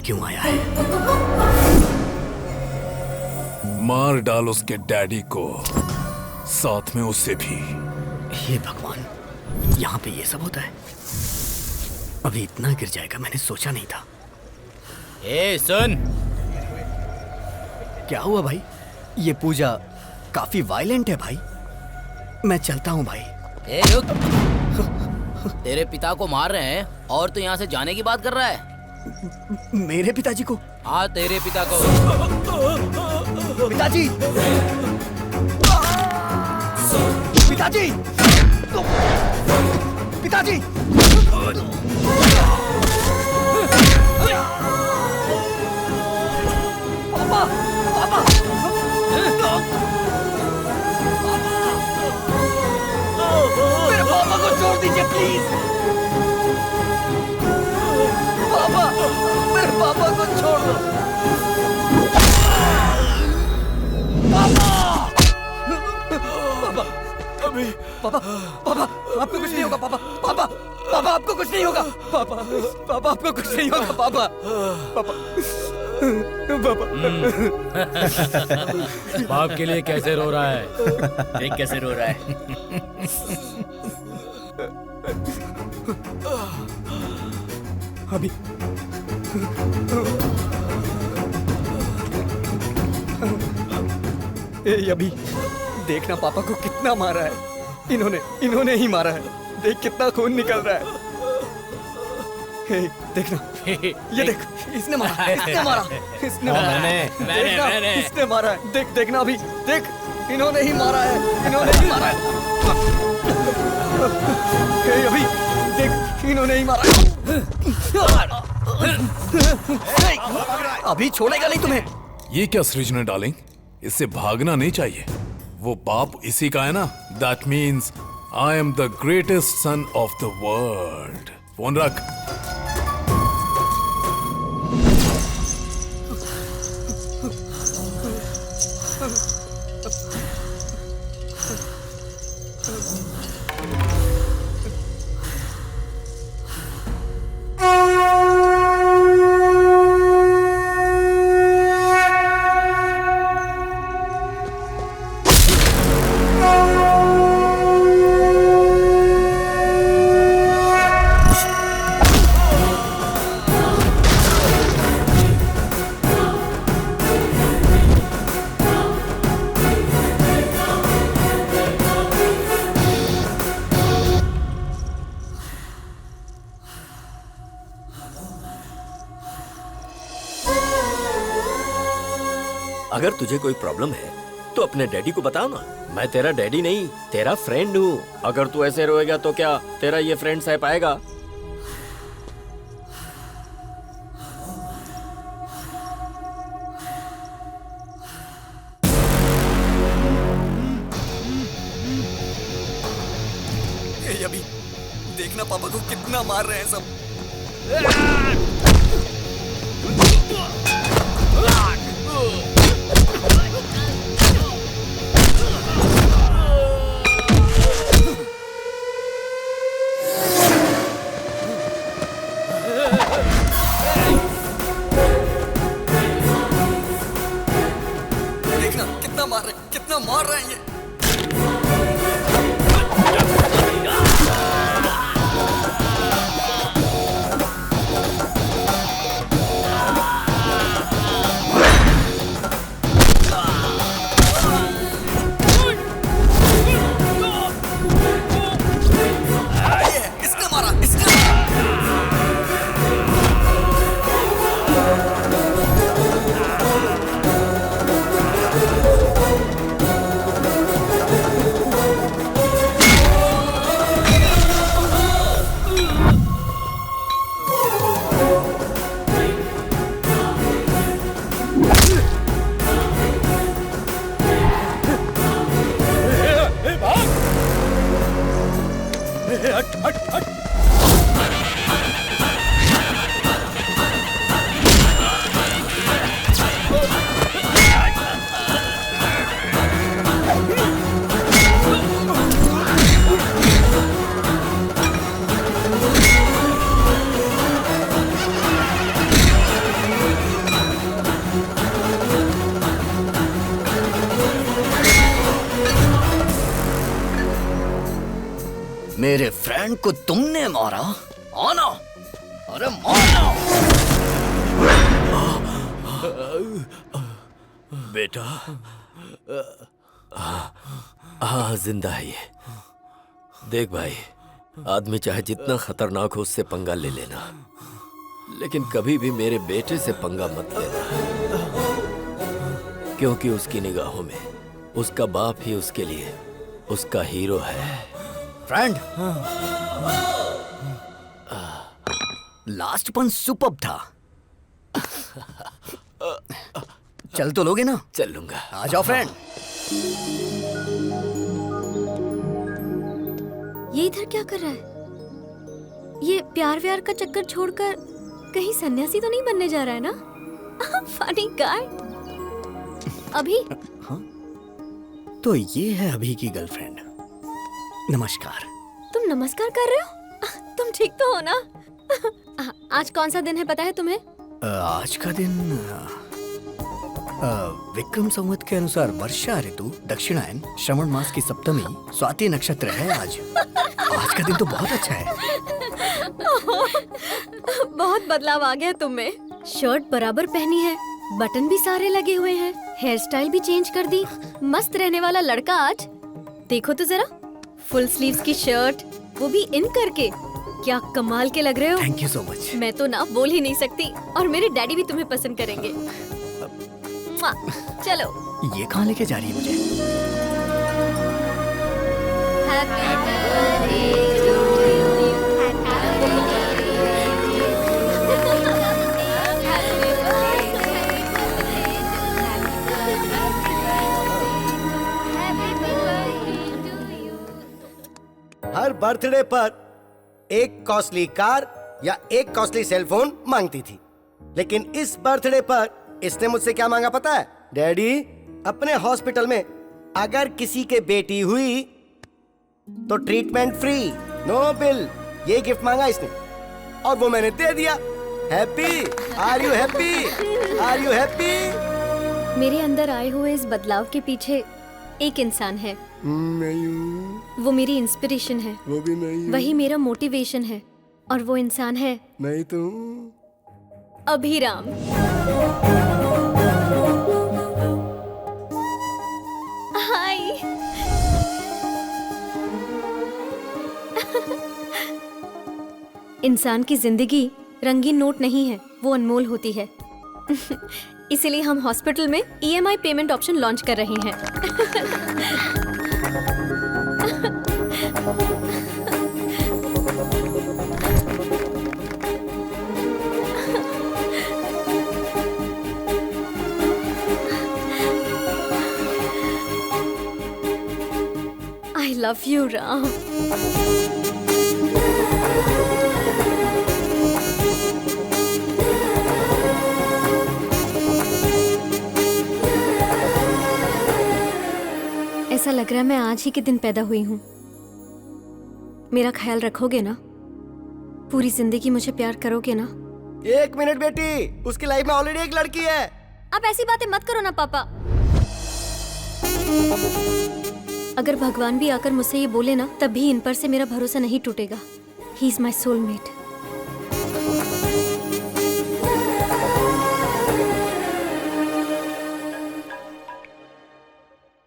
क्यों आया है? मार डाल उसके डैडी को, साथ में उसे भी। हे भगवान, यहाँ पे ये सब होता है? अभी इतना गिर जाएगा मैंने सोचा नहीं था। ए सुन, क्या हुआ भाई? ये पूजा काफी वायलेंट है भाई। मैं चलता हूँ भाई। ए रुक, तेरे पिता को मार रहे हैं और तू यहाँ से जाने की बात कर रहा है? मेरे पिताजी को? हाँ तेरे पिता को। पिताजी! पिताजी! पिताजी! पापा! पापा! मेरे पापा को छोड़ दीजिए प्लीज। पापा, मेरे पापा को छोड़ दो। पापा! पापा! अभी पापा, पापा, आपको कुछ नहीं होगा पापा। पापा, पापा आपको कुछ नहीं होगा। पापा, पापा आपको कुछ नहीं होगा पापा। पापा, पापा। बाप के लिए कैसे रो रहा है? देख कैसे रो रहा है। अभी अभी देखना पापा को कितना मारा है। इन्होंने ही मारा है। देख कितना खून निकल रहा है। हे, देखना, ये देख, इसने मारा, इसने मारा, इसने मारा। मैंने इसने मारा है। देख, देखना अभी, देख, इन्होंने ही मारा है, इन्होंने ही मारा है। हे अभी देख, इन्होंने ही मारा। अभी छोड़ेगा नहीं तुम्हें। ये क्या सृजना डार्लिंग, इससे भागना नहीं चाहिए। वो बाप इसी का है ना। That means I am the greatest son of the world. Phone रख। अगर तुझे कोई प्रॉब्लम है तो अपने डैडी को बताओ ना। मैं तेरा डैडी नहीं, तेरा फ्रेंड हूँ। अगर तू ऐसे रोएगा तो क्या तेरा ये फ्रेंड सह पाएगा? अभी देखना पापा को कितना मार रहे हैं सब। देखना कितना मार रहे हैं ये। मेरे फ्रेंड को तुमने मारा? आना, अरे मारना। बेटा, हाँ जिंदा है ये। देख भाई, आदमी चाहे जितना खतरनाक हो उससे पंगा ले लेना, लेकिन कभी भी मेरे बेटे से पंगा मत लेना, क्योंकि उसकी निगाहों में उसका बाप ही उसके लिए उसका हीरो है। फ्रेंड, लास्ट पंच सुपर्ब था। चल तो लोगे ना? चल लूंगा। आ जाओ फ्रेंड। ये इधर क्या कर रहा है? ये प्यार व्यार का चक्कर छोड़कर कहीं सन्यासी तो नहीं बनने जा रहा है ना? Funny guy. अभी? हाँ? तो ये है अभी की गर्लफ्रेंड। नमस्कार। तुम नमस्कार कर रहे हो? तुम ठीक तो हो ना? आज कौन सा दिन है पता है तुम्हें? आज का दिन विक्रम संवत के अनुसार वर्षा ऋतु, दक्षिणायन, श्रवण मास की सप्तमी, स्वाति नक्षत्र है आज। आज का दिन तो बहुत अच्छा है। बहुत बदलाव आ गया तुम में। शर्ट बराबर पहनी है, बटन भी सारे लगे हुए हैं, हेयर स्टाइल भी चेंज कर दी। मस्त रहने वाला लड़का आज। देखो तो जरा, फुल स्लीव्स की शर्ट, वो भी इन करके। क्या कमाल के लग रहे हो। Thank you so much. मैं तो ना बोल ही नहीं सकती, और मेरे डैडी भी तुम्हें पसंद करेंगे। चलो। ये कहाँ लेके जा रही है मुझे? हर बर्थडे पर एक कॉस्टली कार या एक कॉस्टली सेलफोन मांगती थी, लेकिन इस बर्थडे पर इसने मुझसे क्या मांगा पता है? डैडी, अपने हॉस्पिटल में अगर किसी के बेटी हुई तो ट्रीटमेंट फ्री, नो बिल, ये गिफ्ट मांगा इसने और वो मैंने दे दिया। Happy? Are you happy? Are you happy? मेरे अंदर आए हुए इस बदलाव के पीछे एक इंसान है। मैं हूँ। वो मेरी इंस्पिरेशन है, वो भी मैं हूँ। वही मेरा मोटिवेशन है, और वो इंसान है मैं तो अभिराम। हाय। इंसान की जिंदगी रंगीन नोट नहीं है, वो अनमोल होती है। इसीलिए हम हॉस्पिटल में EMI पेमेंट ऑप्शन लॉन्च कर रहे हैं। I love you, Ram. ऐसा लग रहा है मैं आज ही के दिन पैदा हुई हूँ। मेरा ख्याल रखोगे ना? पूरी जिंदगी मुझे प्यार करोगे ना? एक मिनट बेटी, उसकी लाइफ में ऑलरेडी एक लड़की है। आप ऐसी बातें मत करो ना पापा। अगर भगवान भी आकर मुझसे ये बोले ना, तब भी इन पर से मेरा भरोसा नहीं टूटेगा। He is my soulmate.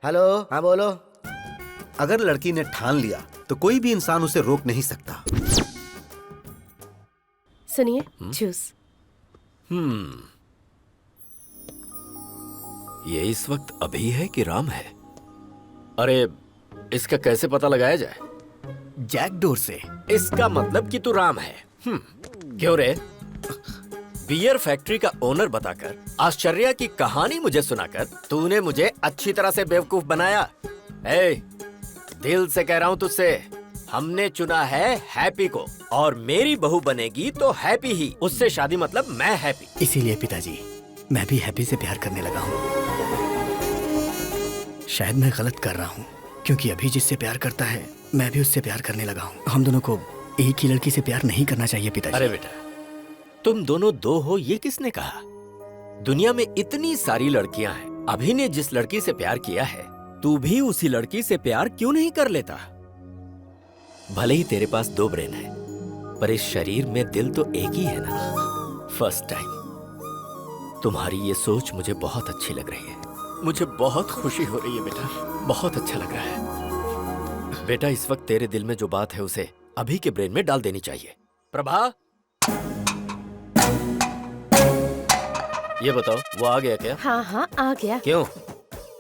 Hello, हाँ बोलो। अगर लड़की ने ठान लिया तो कोई भी इंसान उसे रोक नहीं सकता। सुनिए, जूस। ये इस वक्त अभी है कि राम है? अरे, इसका कैसे पता लगाया जाए? जैकडोर से। इसका मतलब कि तू राम है। क्यों रे? बियर फैक्ट्री का ओनर बताकर, आश्चर्य की कहानी मुझे सुनाकर तूने मुझे अच्छी तरह से बेवकूफ बनाया। ए, दिल से कह रहा हूँ तुझसे, हमने चुना है हैप्पी को, और मेरी बहू बनेगी तो हैप्पी ही। उससे शादी मतलब मैं हैप्पी। इसीलिए पिताजी, मैं भी हैप्पी से प्यार करने लगा हूँ। शायद मैं गलत कर रहा हूँ, क्योंकि अभी जिससे प्यार करता है मैं भी उससे प्यार करने लगा हूँ। हम दोनों को एक ही लड़की से प्यार नहीं करना चाहिए पिताजी। अरे बेटा, तुम दोनों दो हो ये किसने कहा? दुनिया में इतनी सारी लड़कियां हैं। अभी ने जिस लड़की से प्यार किया है, तू भी उसी लड़की से प्यार क्यों नहीं कर लेता? भले ही तेरे पास दो ब्रेन है, पर इस शरीर में दिल तो एक ही है ना। फर्स्ट टाइम तुम्हारी ये सोच मुझे बहुत अच्छी लग रही है। मुझे बहुत खुशी हो रही है बेटा, बहुत अच्छा लग रहा है। बेटा, इस वक्त तेरे दिल में जो बात है उसे अभी के ब्रेन में डाल देनी चाहिए। प्रभा, ये बताओ, वो आ गया क्या? हाँ हाँ, आ गया। क्यों?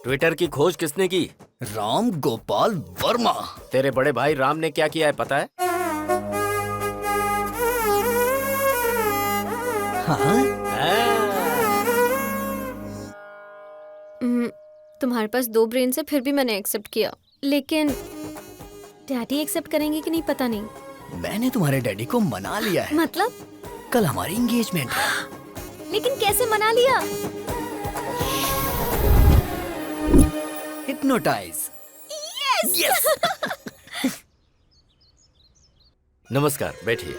ट्विटर की खोज किसने की? राम गोपाल वर्मा। तेरे बड़े भाई राम ने क्या किया है पता है? तुम्हारे पास दो ब्रेन से फिर भी मैंने एक्सेप्ट किया, लेकिन डैडी एक्सेप्ट करेंगे कि नहीं पता नहीं। मैंने तुम्हारे डैडी को मना लिया है। मतलब? कल हमारी एंगेजमेंट है। लेकिन कैसे मना लिया? हिप्नोटाइज। यस। नमस्कार, बैठिए।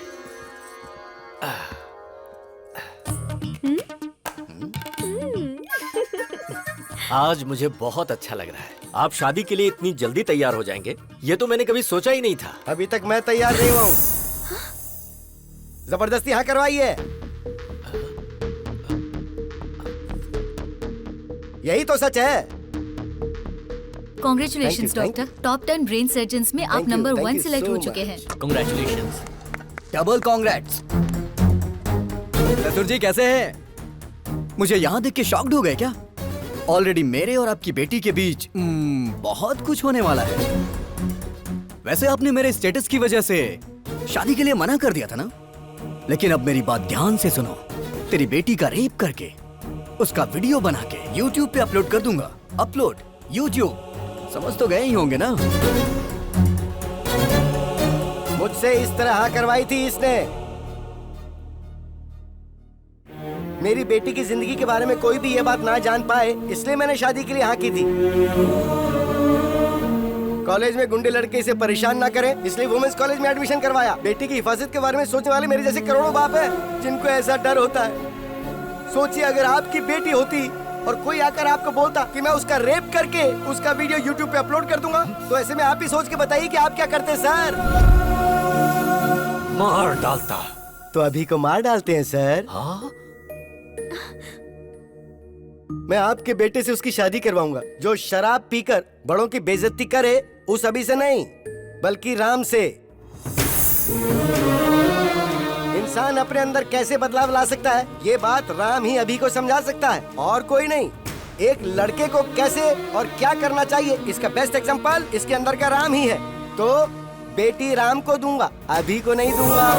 आज मुझे बहुत अच्छा लग रहा है। आप शादी के लिए इतनी जल्दी तैयार हो जाएंगे, ये तो मैंने कभी सोचा ही नहीं था। अभी तक मैं तैयार नहीं हुआ हूँ। जबरदस्ती हाँ करवाइए। यही तो सच है। Congratulations doctor, top 10 brain surgeons में आप नंबर 1 सिलेक्ट हो चुके हैं। कांग्रेचुलेशंस। Double congrats. चतुर जी कैसे हैं? मुझे यहाँ देख के शॉक्ड हो गए क्या? ऑलरेडी मेरे और आपकी बेटी के बीच बहुत कुछ होने वाला है। वैसे आपने मेरे स्टेटस की वजह से शादी के लिए मना कर दिया था ना, लेकिन अब मेरी बात ध्यान से सुनो। तेरी बेटी का रेप करके उसका वीडियो बना के YouTube पे अपलोड कर दूंगा। अपलोड YouTube, समझ तो गए ही होंगे ना। मुझसे इस तरह हाँ करवाई थी इसने। मेरी बेटी की जिंदगी के बारे में कोई भी ये बात ना जान पाए, इसलिए मैंने शादी के लिए हाँ की थी। कॉलेज में गुंडे लड़के इसे परेशान ना करें, इसलिए वुमेन्स कॉलेज में एडमिशन करवाया। बेटी की हिफाजत के बारे में सोचने वाले मेरे जैसे करोड़ों बाप हैं जिनको ऐसा डर होता है। सोचिए अगर आपकी बेटी होती और कोई आकर आपको बोलता कि मैं उसका रेप करके उसका वीडियो YouTube पे अपलोड कर दूंगा, तो ऐसे में आप ही सोच के बताइए कि आप क्या करते सर? मार डालता। तो अभी को मार डालते हैं सर? हाँ? मैं आपके बेटे से उसकी शादी करवाऊंगा जो शराब पीकर बड़ों की बेइज्जती करे, उस अभी से नहीं बल्कि राम से। इंसान अपने अंदर कैसे बदलाव ला सकता है, ये बात राम ही अभी को समझा सकता है और कोई नहीं। एक लड़के को कैसे और क्या करना चाहिए, इसका बेस्ट एग्जांपल इसके अंदर का राम ही है। तो बेटी राम को दूंगा, अभी को नहीं दूंगा।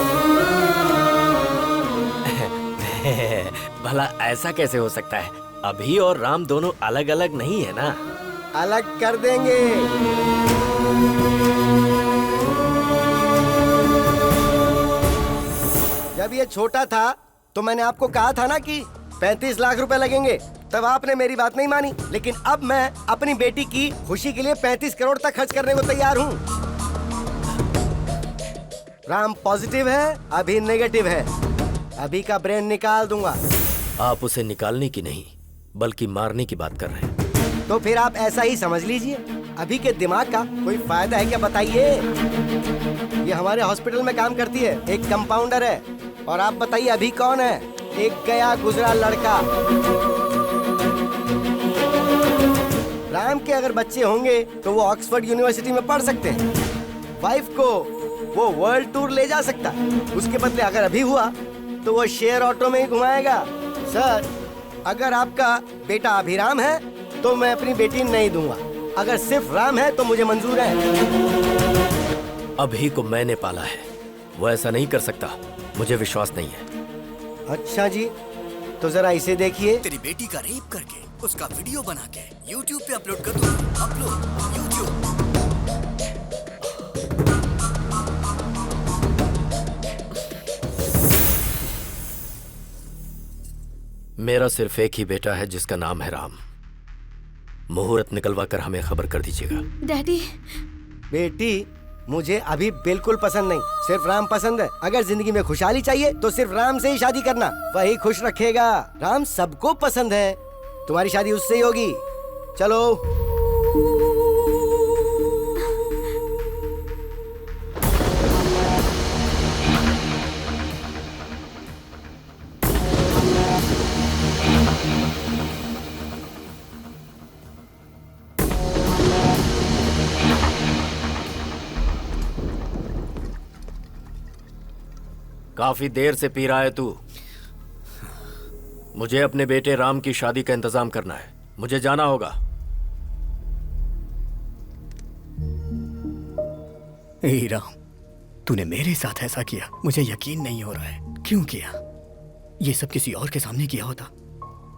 भला ऐसा कैसे हो सकता है? अभी और राम दोनों अलग अलग नहीं है ना? अलग कर देंगे। जब ये छोटा था तो मैंने आपको कहा था ना कि 35 लाख रुपए लगेंगे, तब आपने मेरी बात नहीं मानी। लेकिन अब मैं अपनी बेटी की खुशी के लिए 35 करोड़ तक खर्च करने को तैयार हूँ। राम पॉजिटिव है, अभी नेगेटिव है। अभी का ब्रेन निकाल दूंगा। आप उसे निकालने की नहीं बल्कि मारने की बात कर रहे हैं। तो फिर आप ऐसा ही समझ लीजिए। अभी के दिमाग का कोई फायदा है क्या बताइए? ये हमारे हॉस्पिटल में काम करती है, एक कंपाउंडर है। और आप बताइए अभी कौन है? एक गया गुजरा लड़का। राम के अगर बच्चे होंगे तो वो ऑक्सफोर्ड यूनिवर्सिटी में पढ़ सकते हैं। वाइफ को वो वर्ल्ड टूर ले जा सकता है। उसके बदले अगर अभी हुआ तो वो शेयर ऑटो में ही घुमाएगा। सर, अगर आपका बेटा अभिराम है तो मैं अपनी बेटी नहीं दूंगा। अगर सिर्फ राम है तो मुझे मंजूर है। अभी को मैंने पाला है, वो ऐसा नहीं कर सकता। मुझे विश्वास नहीं है। अच्छा जी, तो जरा इसे देखिए। तेरी बेटी का रेप करके उसका वीडियो बना के YouTube पे अपलोड कर दूंगा। Upload YouTube। मेरा सिर्फ एक ही बेटा है जिसका नाम है राम। मुहूर्त निकलवा कर हमें खबर कर दीजिएगा। डैडी। बेटी, मुझे अभी बिल्कुल पसंद नहीं, सिर्फ राम पसंद है। अगर जिंदगी में खुशहाली चाहिए तो सिर्फ राम से ही शादी करना, वही खुश रखेगा। राम सबको पसंद है, तुम्हारी शादी उससे ही होगी। चलो। काफी देर से पी रहा है तू। मुझे अपने बेटे राम की शादी का इंतजाम करना है। मुझे जाना होगा। ए राम, तूने मेरे साथ ऐसा किया, मुझे यकीन नहीं हो रहा है। क्यों किया? ये सब किसी और के सामने किया होता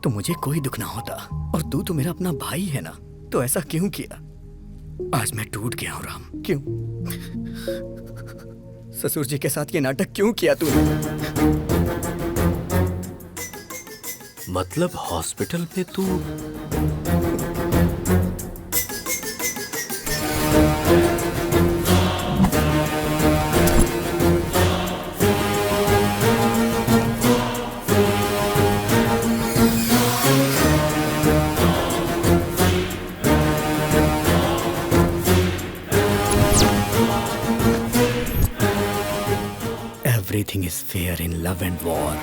तो मुझे कोई दुख ना होता। और तू तो मेरा अपना भाई है ना, तो ऐसा क्यों किया? आज मैं टूट गया हूं राम। क्यों? ससुर जी के साथ ये नाटक क्यों किया तूने? मतलब हॉस्पिटल में तू? Everything is fair in love and war.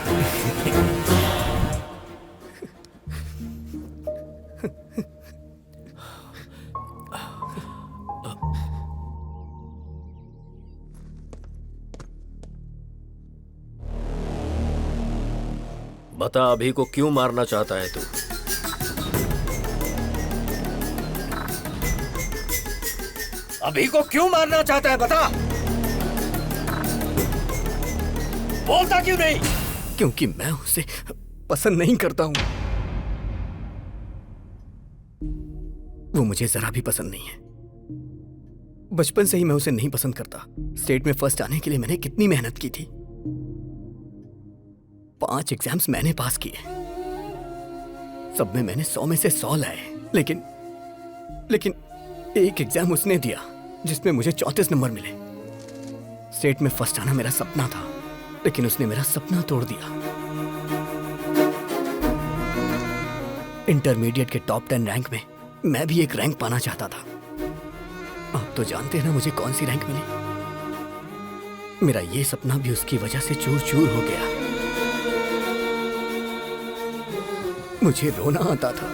बता अभी को क्यों मारना चाहता है तू? अभी को क्यों मारना चाहता है बता। बोलता क्यों नहीं? क्योंकि मैं उसे पसंद नहीं करता हूं। वो मुझे जरा भी पसंद नहीं है। बचपन से ही मैं उसे नहीं पसंद करता। स्टेट में फर्स्ट आने के लिए मैंने कितनी मेहनत की थी। 5 एग्जाम्स मैंने पास किए, सब में मैंने 100 में से 100 लाए। लेकिन एक एग्जाम उसने दिया जिसमें मुझे 34 नंबर मिले। स्टेट में फर्स्ट आना मेरा सपना था, लेकिन उसने मेरा सपना तोड़ दिया। इंटरमीडिएट के टॉप 10 रैंक में मैं भी एक रैंक पाना चाहता था। आप तो जानते हैं ना मुझे कौन सी रैंक मिली। मेरा ये सपना भी उसकी वजह से चूर चूर हो गया। मुझे रोना आता था,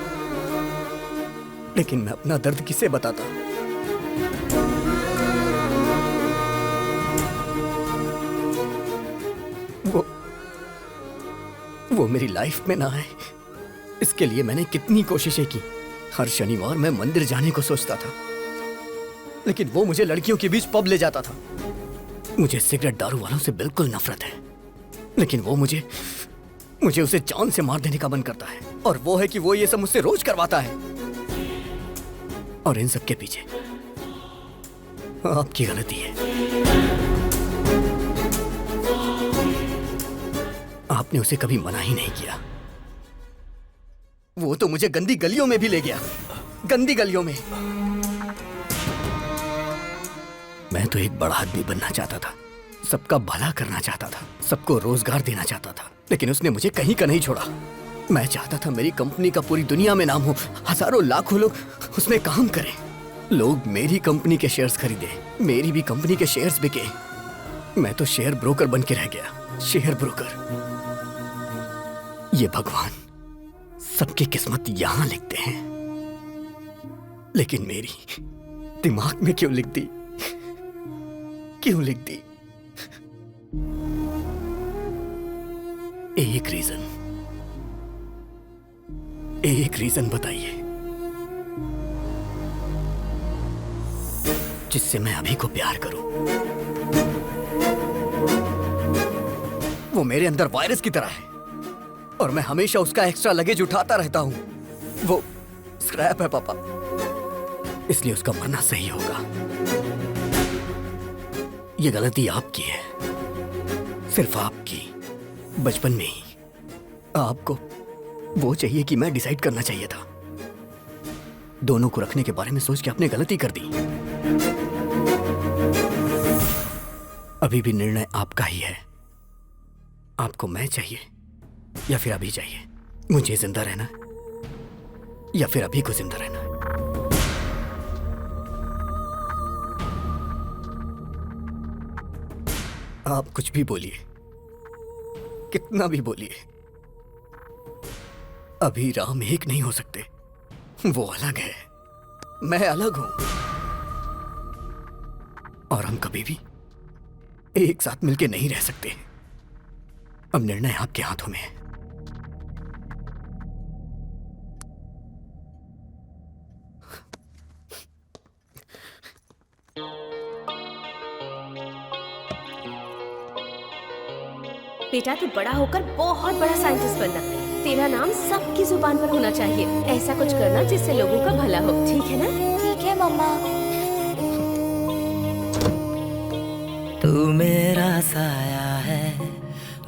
लेकिन मैं अपना दर्द किसे बताता। वो मेरी लाइफ में ना आए, इसके लिए मैंने कितनी कोशिशें की। हर शनिवार मैं मंदिर जाने को सोचता था, लेकिन वो मुझे लड़कियों के बीच पब ले जाता था। मुझे सिगरेट दारू वालों से बिल्कुल नफरत है, लेकिन वो मुझे उसे जान से मार देने का मन करता है। और वो है कि वो ये सब मुझसे रोज करवाता है। और इन सब के पीछे आपकी गलती है। आपने उसे कभी मना ही नहीं किया। वो तो मुझे गंदी गलियों में भी ले गया, गंदी गलियों में। मैं तो एक बड़ा आदमी बनना चाहता था, सबका भला करना चाहता था, सबको रोजगार देना चाहता था, लेकिन उसने मुझे कहीं का नहीं छोड़ा। मैं चाहता था मेरी कंपनी का पूरी दुनिया में नाम हो, हजारों लाखों लोग उसमें काम करें। लोग मेरी कंपनी के शेयर्स खरीदे, मेरी भी कंपनी के शेयर्स बिके। मैं तो शेयर ब्रोकर बन के रह गया, शेयर ब्रोकर। ये भगवान सबकी किस्मत यहां लिखते हैं, लेकिन मेरी दिमाग में क्यों लिख दी? क्यों लिख दी? एक रीजन बताइए जिससे मैं अभी को प्यार करूं। वो मेरे अंदर वायरस की तरह है और मैं हमेशा उसका एक्स्ट्रा लगेज उठाता रहता हूं। वो स्क्रैप है पापा, इसलिए उसका मरना सही होगा। ये गलती आपकी है, सिर्फ आपकी। बचपन में ही आपको वो चाहिए कि मैं डिसाइड करना चाहिए था। दोनों को रखने के बारे में सोच के आपने गलती कर दी। अभी भी निर्णय आपका ही है। आपको मैं चाहिए या फिर अभी चाहिए? मुझे जिंदा रहना या फिर अभी को जिंदा रहना? आप कुछ भी बोलिए, कितना भी बोलिए, अभी राम एक नहीं हो सकते। वो अलग है, मैं अलग हूं, और हम कभी भी एक साथ मिलके नहीं रह सकते। अब निर्णय आपके हाथों में है। बेटा तू बड़ा होकर बहुत बड़ा साइंटिस्ट बनना। तेरा नाम सबकी जुबान पर होना चाहिए। ऐसा कुछ करना जिससे लोगों का भला हो, ठीक है ना? ठीक है मम्मा। तू मेरा साया है,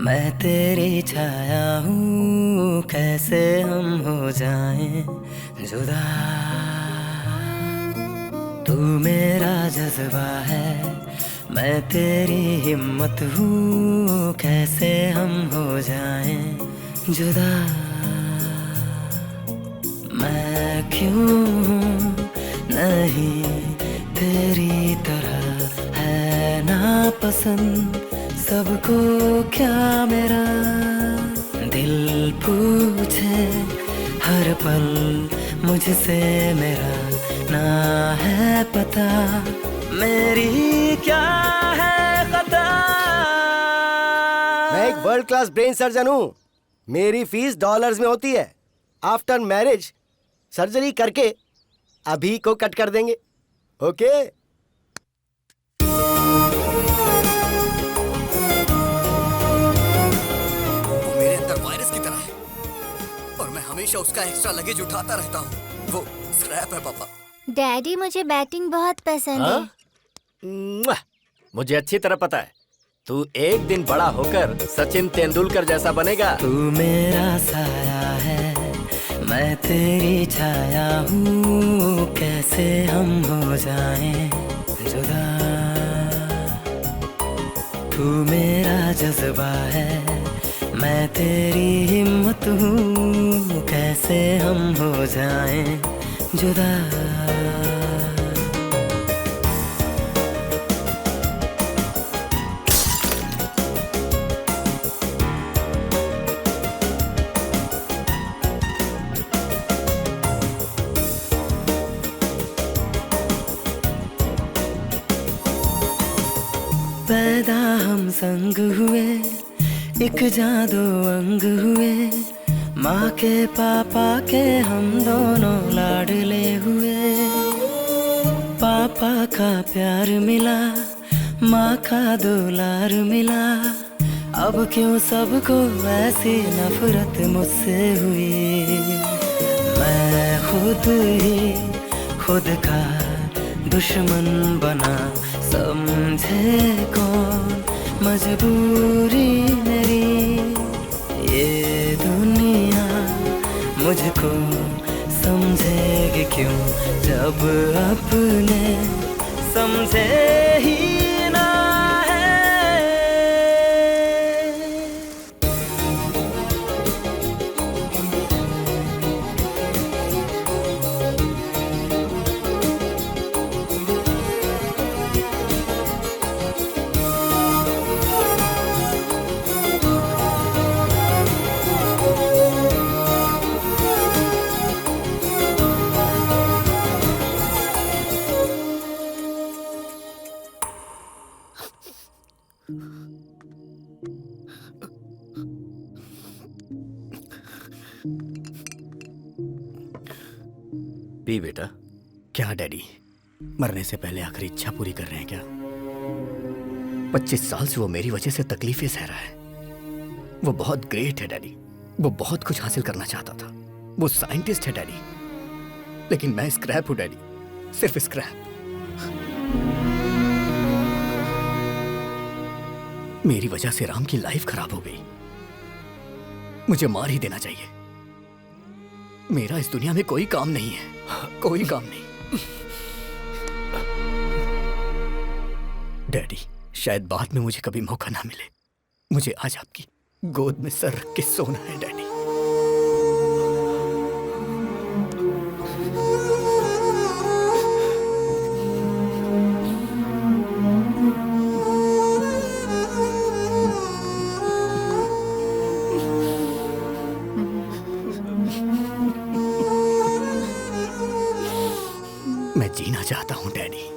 मैं तेरी छाया हूँ, कैसे हम हो जाएं जुदा। तू मेरा जज्बा है, मैं तेरी हिम्मत हूँ, कैसे हम हो जाएं जुदा। मैं क्यों नहीं तेरी तरह है नापसंद, सबको क्या मेरा दिल पूछे हर पल मुझसे, मेरा ना है पता मेरी क्या है खता। मैं एक वर्ल्ड क्लास ब्रेन सर्जन हूँ। मेरी फीस डॉलर्स में होती है। आफ्टर मैरिज सर्जरी करके अभी को कट कर देंगे। ओके? हमेशा उसका एक्स्ट्रा लगेज उठाता रहता हूँ। वो स्क्रैप है पापा। डैडी मुझे बैटिंग बहुत पसंद है। मुआ! मुझे अच्छी तरह पता है तू एक दिन बड़ा होकर सचिन तेंदुलकर जैसा बनेगा। तू मेरा साया है, मैं तेरी छाया हूँ, कैसे हम हो जाएं जुदा। तू मेरा जज्बा है, मैं तेरी हिम्मत हूँ, कैसे हम हो जाएं जुदा। पैदा हम संग हुए, एक जादू अंग हुए, माँ के पापा के हम दोनों लाडले हुए। पापा का प्यार मिला, माँ का दुलार मिला, अब क्यों सबको ऐसी नफरत मुझसे हुई। मैं खुद ही खुद का दुश्मन बना, समझे कौन मजबूरी मेरी। ये दुनिया मुझको समझेगी क्यों, जब अपने समझे ही ना है। पी बेटा। क्या डैडी, मरने से पहले आखिरी इच्छा पूरी कर रहे हैं क्या? 25 साल से वो मेरी वजह से तकलीफें सह रहा है। वो बहुत ग्रेट है डैडी, वो बहुत कुछ हासिल करना चाहता था, वो साइंटिस्ट है डैडी, लेकिन मैं स्क्रैप हूं डैडी, सिर्फ स्क्रैप। मेरी वजह से राम की लाइफ खराब हो गई, मुझे मार ही देना चाहिए। मेरा इस दुनिया में कोई काम नहीं है, कोई काम नहीं। डैडी, शायद बाद में मुझे कभी मौका ना मिले, मुझे आज आपकी गोद में सर रख के सोना है डैडी। मैं जीना चाहता हूं डैडी।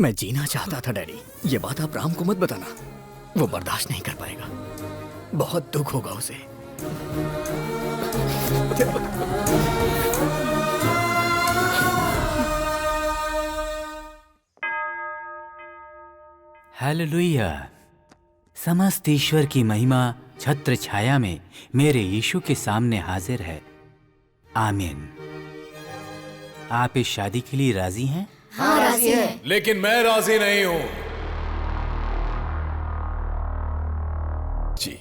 मैं जीना चाहता था डैडी। ये बात आप राम को मत बताना, वो बर्दाश्त नहीं कर पाएगा, बहुत दुख होगा उसे। हालेलुया। समस्त ईश्वर की महिमा छत्र छाया में मेरे यीशु के सामने हाजिर है। आमीन। आप इस शादी के लिए राजी हैं? हाँ, राजी हैं। लेकिन मैं राजी नहीं हूं जी।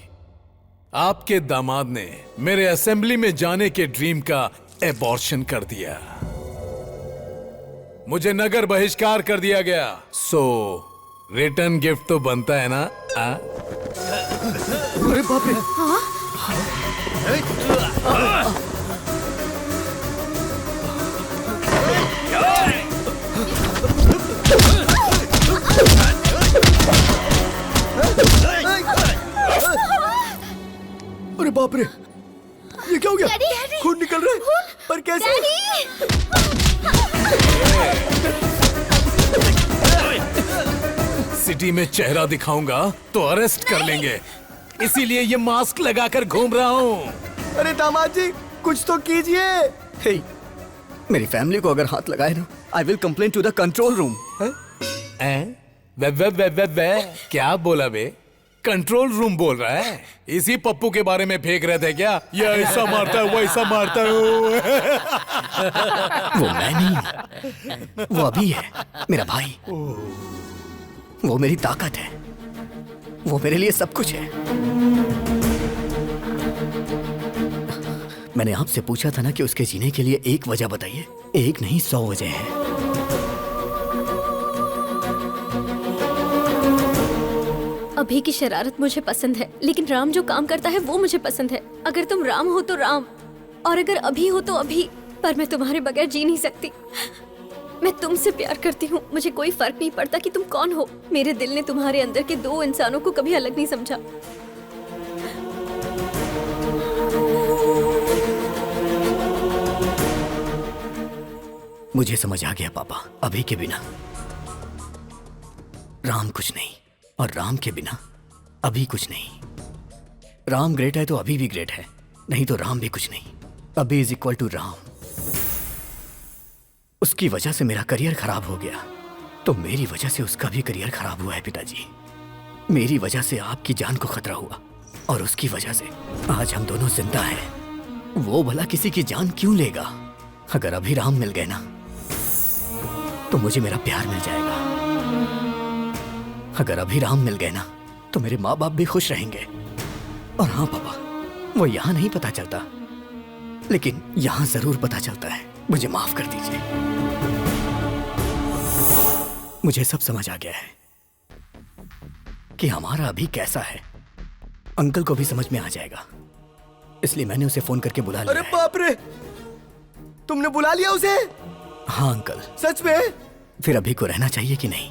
आपके दामाद ने मेरे असेंबली में जाने के ड्रीम का एबॉर्शन कर दिया, मुझे नगर बहिष्कार कर दिया गया। सो रिटर्न गिफ्ट तो बनता है ना? अरे बाप रे! अरे बाप रे, ये क्या हो गया? डैडी, खून निकल रहा है, पर कैसे? सिटी में चेहरा दिखाऊंगा तो अरेस्ट कर लेंगे, इसीलिए ये मास्क लगाकर घूम रहा हूँ। अरे दामाद जी, कुछ तो कीजिए। हे, मेरी फैमिली को अगर हाथ लगाए ना, I will complain to the control room. वे क्या बोला बे? कंट्रोल रूम बोल रहा है। इसी पप्पू के बारे में फेंक रहे थे क्या? ये ऐसा मारता है, वैसा मारता है। वो मैं नहीं, वो अभी है, मेरा भाई। वो मेरी ताकत है, वो मेरे लिए सब कुछ है। मैंने आपसे पूछा था ना कि उसके जीने के लिए एक वजह बताइए। एक नहीं 100 वजह है। अभी की शरारत मुझे पसंद है, लेकिन राम जो काम करता है वो मुझे पसंद है। अगर तुम राम हो तो राम, और अगर अभी हो तो अभी। पर मैं तुम्हारे बगैर जी नहीं सकती। मैं तुमसे प्यार करती हूँ, मुझे कोई फर्क नहीं पड़ता कि तुम कौन हो। मेरे दिल ने तुम्हारे अंदर के 2 इंसानों को कभी अलग नहीं समझा। मुझे समझ आ गया पापा, अभी के बिना राम कुछ नहीं, और राम के बिना अभी कुछ नहीं। राम ग्रेट है तो अभी भी ग्रेट है, नहीं तो राम भी कुछ नहीं। अभी इज इक्वल टू राम। उसकी वजह से मेरा करियर खराब हो गया, तो मेरी वजह से उसका भी करियर खराब हुआ है पिताजी। मेरी वजह से आपकी जान को खतरा हुआ, और उसकी वजह से आज हम दोनों जिंदा हैं। वो भला किसी की जान क्यों लेगा? अगर अभी राम मिल गए ना, तो मुझे मेरा प्यार मिल जाएगा। अगर अभी राम मिल गए ना, तो मेरे माँ बाप भी खुश रहेंगे। और हाँ पापा, वो यहाँ नहीं पता चलता, लेकिन यहाँ जरूर पता चलता है। मुझे माफ कर दीजिए। मुझे सब समझ आ गया है कि हमारा अभी कैसा है। अंकल को भी समझ में आ जाएगा, इसलिए मैंने उसे फोन करके बुला लिया। अरे बाप रे, तुमने बुला लिया उसे? हाँ अंकल। सच में? फिर अभी को रहना चाहिए कि नहीं,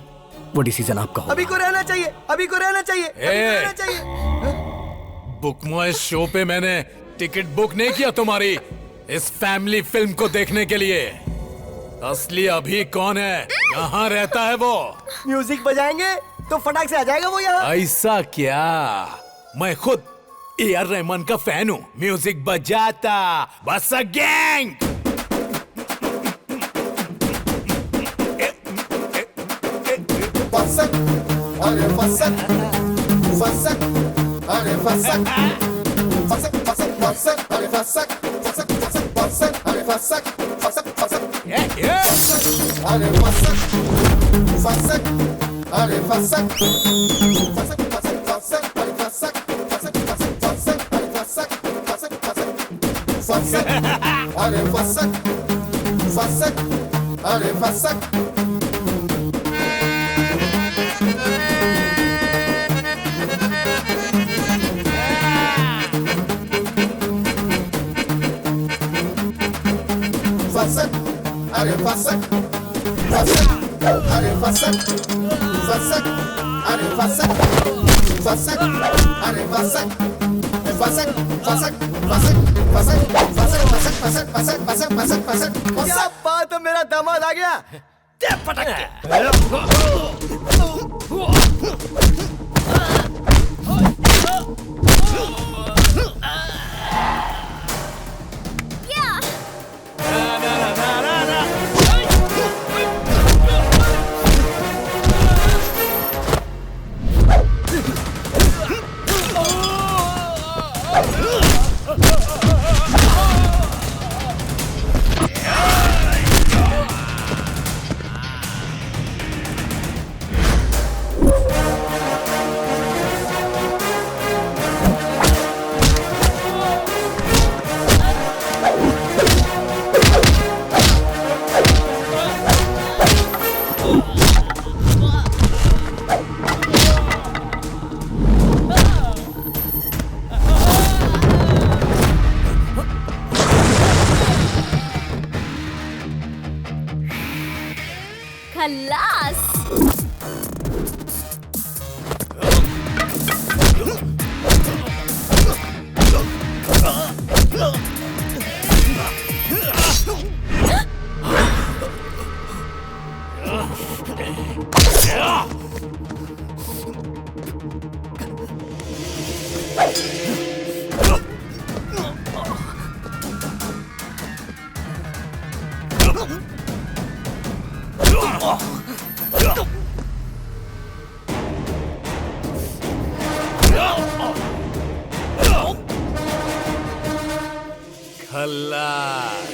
वो डिसीजन आपका होगा। अभी को रहना चाहिए, अभी को रहना चाहिए, अभी को रहना चाहिए। बुक माय शो पे मैंने टिकट बुक नहीं किया तुम्हारी इस फैमिली फिल्म को देखने के लिए। असली अभी कौन है? कहाँ रहता है वो? म्यूजिक बजाएंगे तो फटाक से आ जाएगा वो यहाँ। ऐसा क्या? मैं खुद AR रहमान का फैन हूँ। म्यूजिक बजाता बस गैंग। फसक, अरे फसक, फसक, अरे फसक, फसक, फसक, फसक, अरे फसक, फसक, फसक, फसक, अरे फसक, फसक, फसक, अरे फसक, फसक, अरे फसक, फसक, फसक, फसक, अरे फसक, फसक, फसक, फसक, अरे फसक, फसक, फसक, फसक, अरे फसक, फसक, अरे Phasak. Fassak, are fassak, fassak, are fassak, fassak, are fassak, fassak, are fassak, fassak, fassak, fassak, fassak, fassak, fassak, fassak, fassak, fassak, fassak, fassak. क्या बात है, मेरा दामाद आ गया। दे पटक के। खल्लास। अल्लाह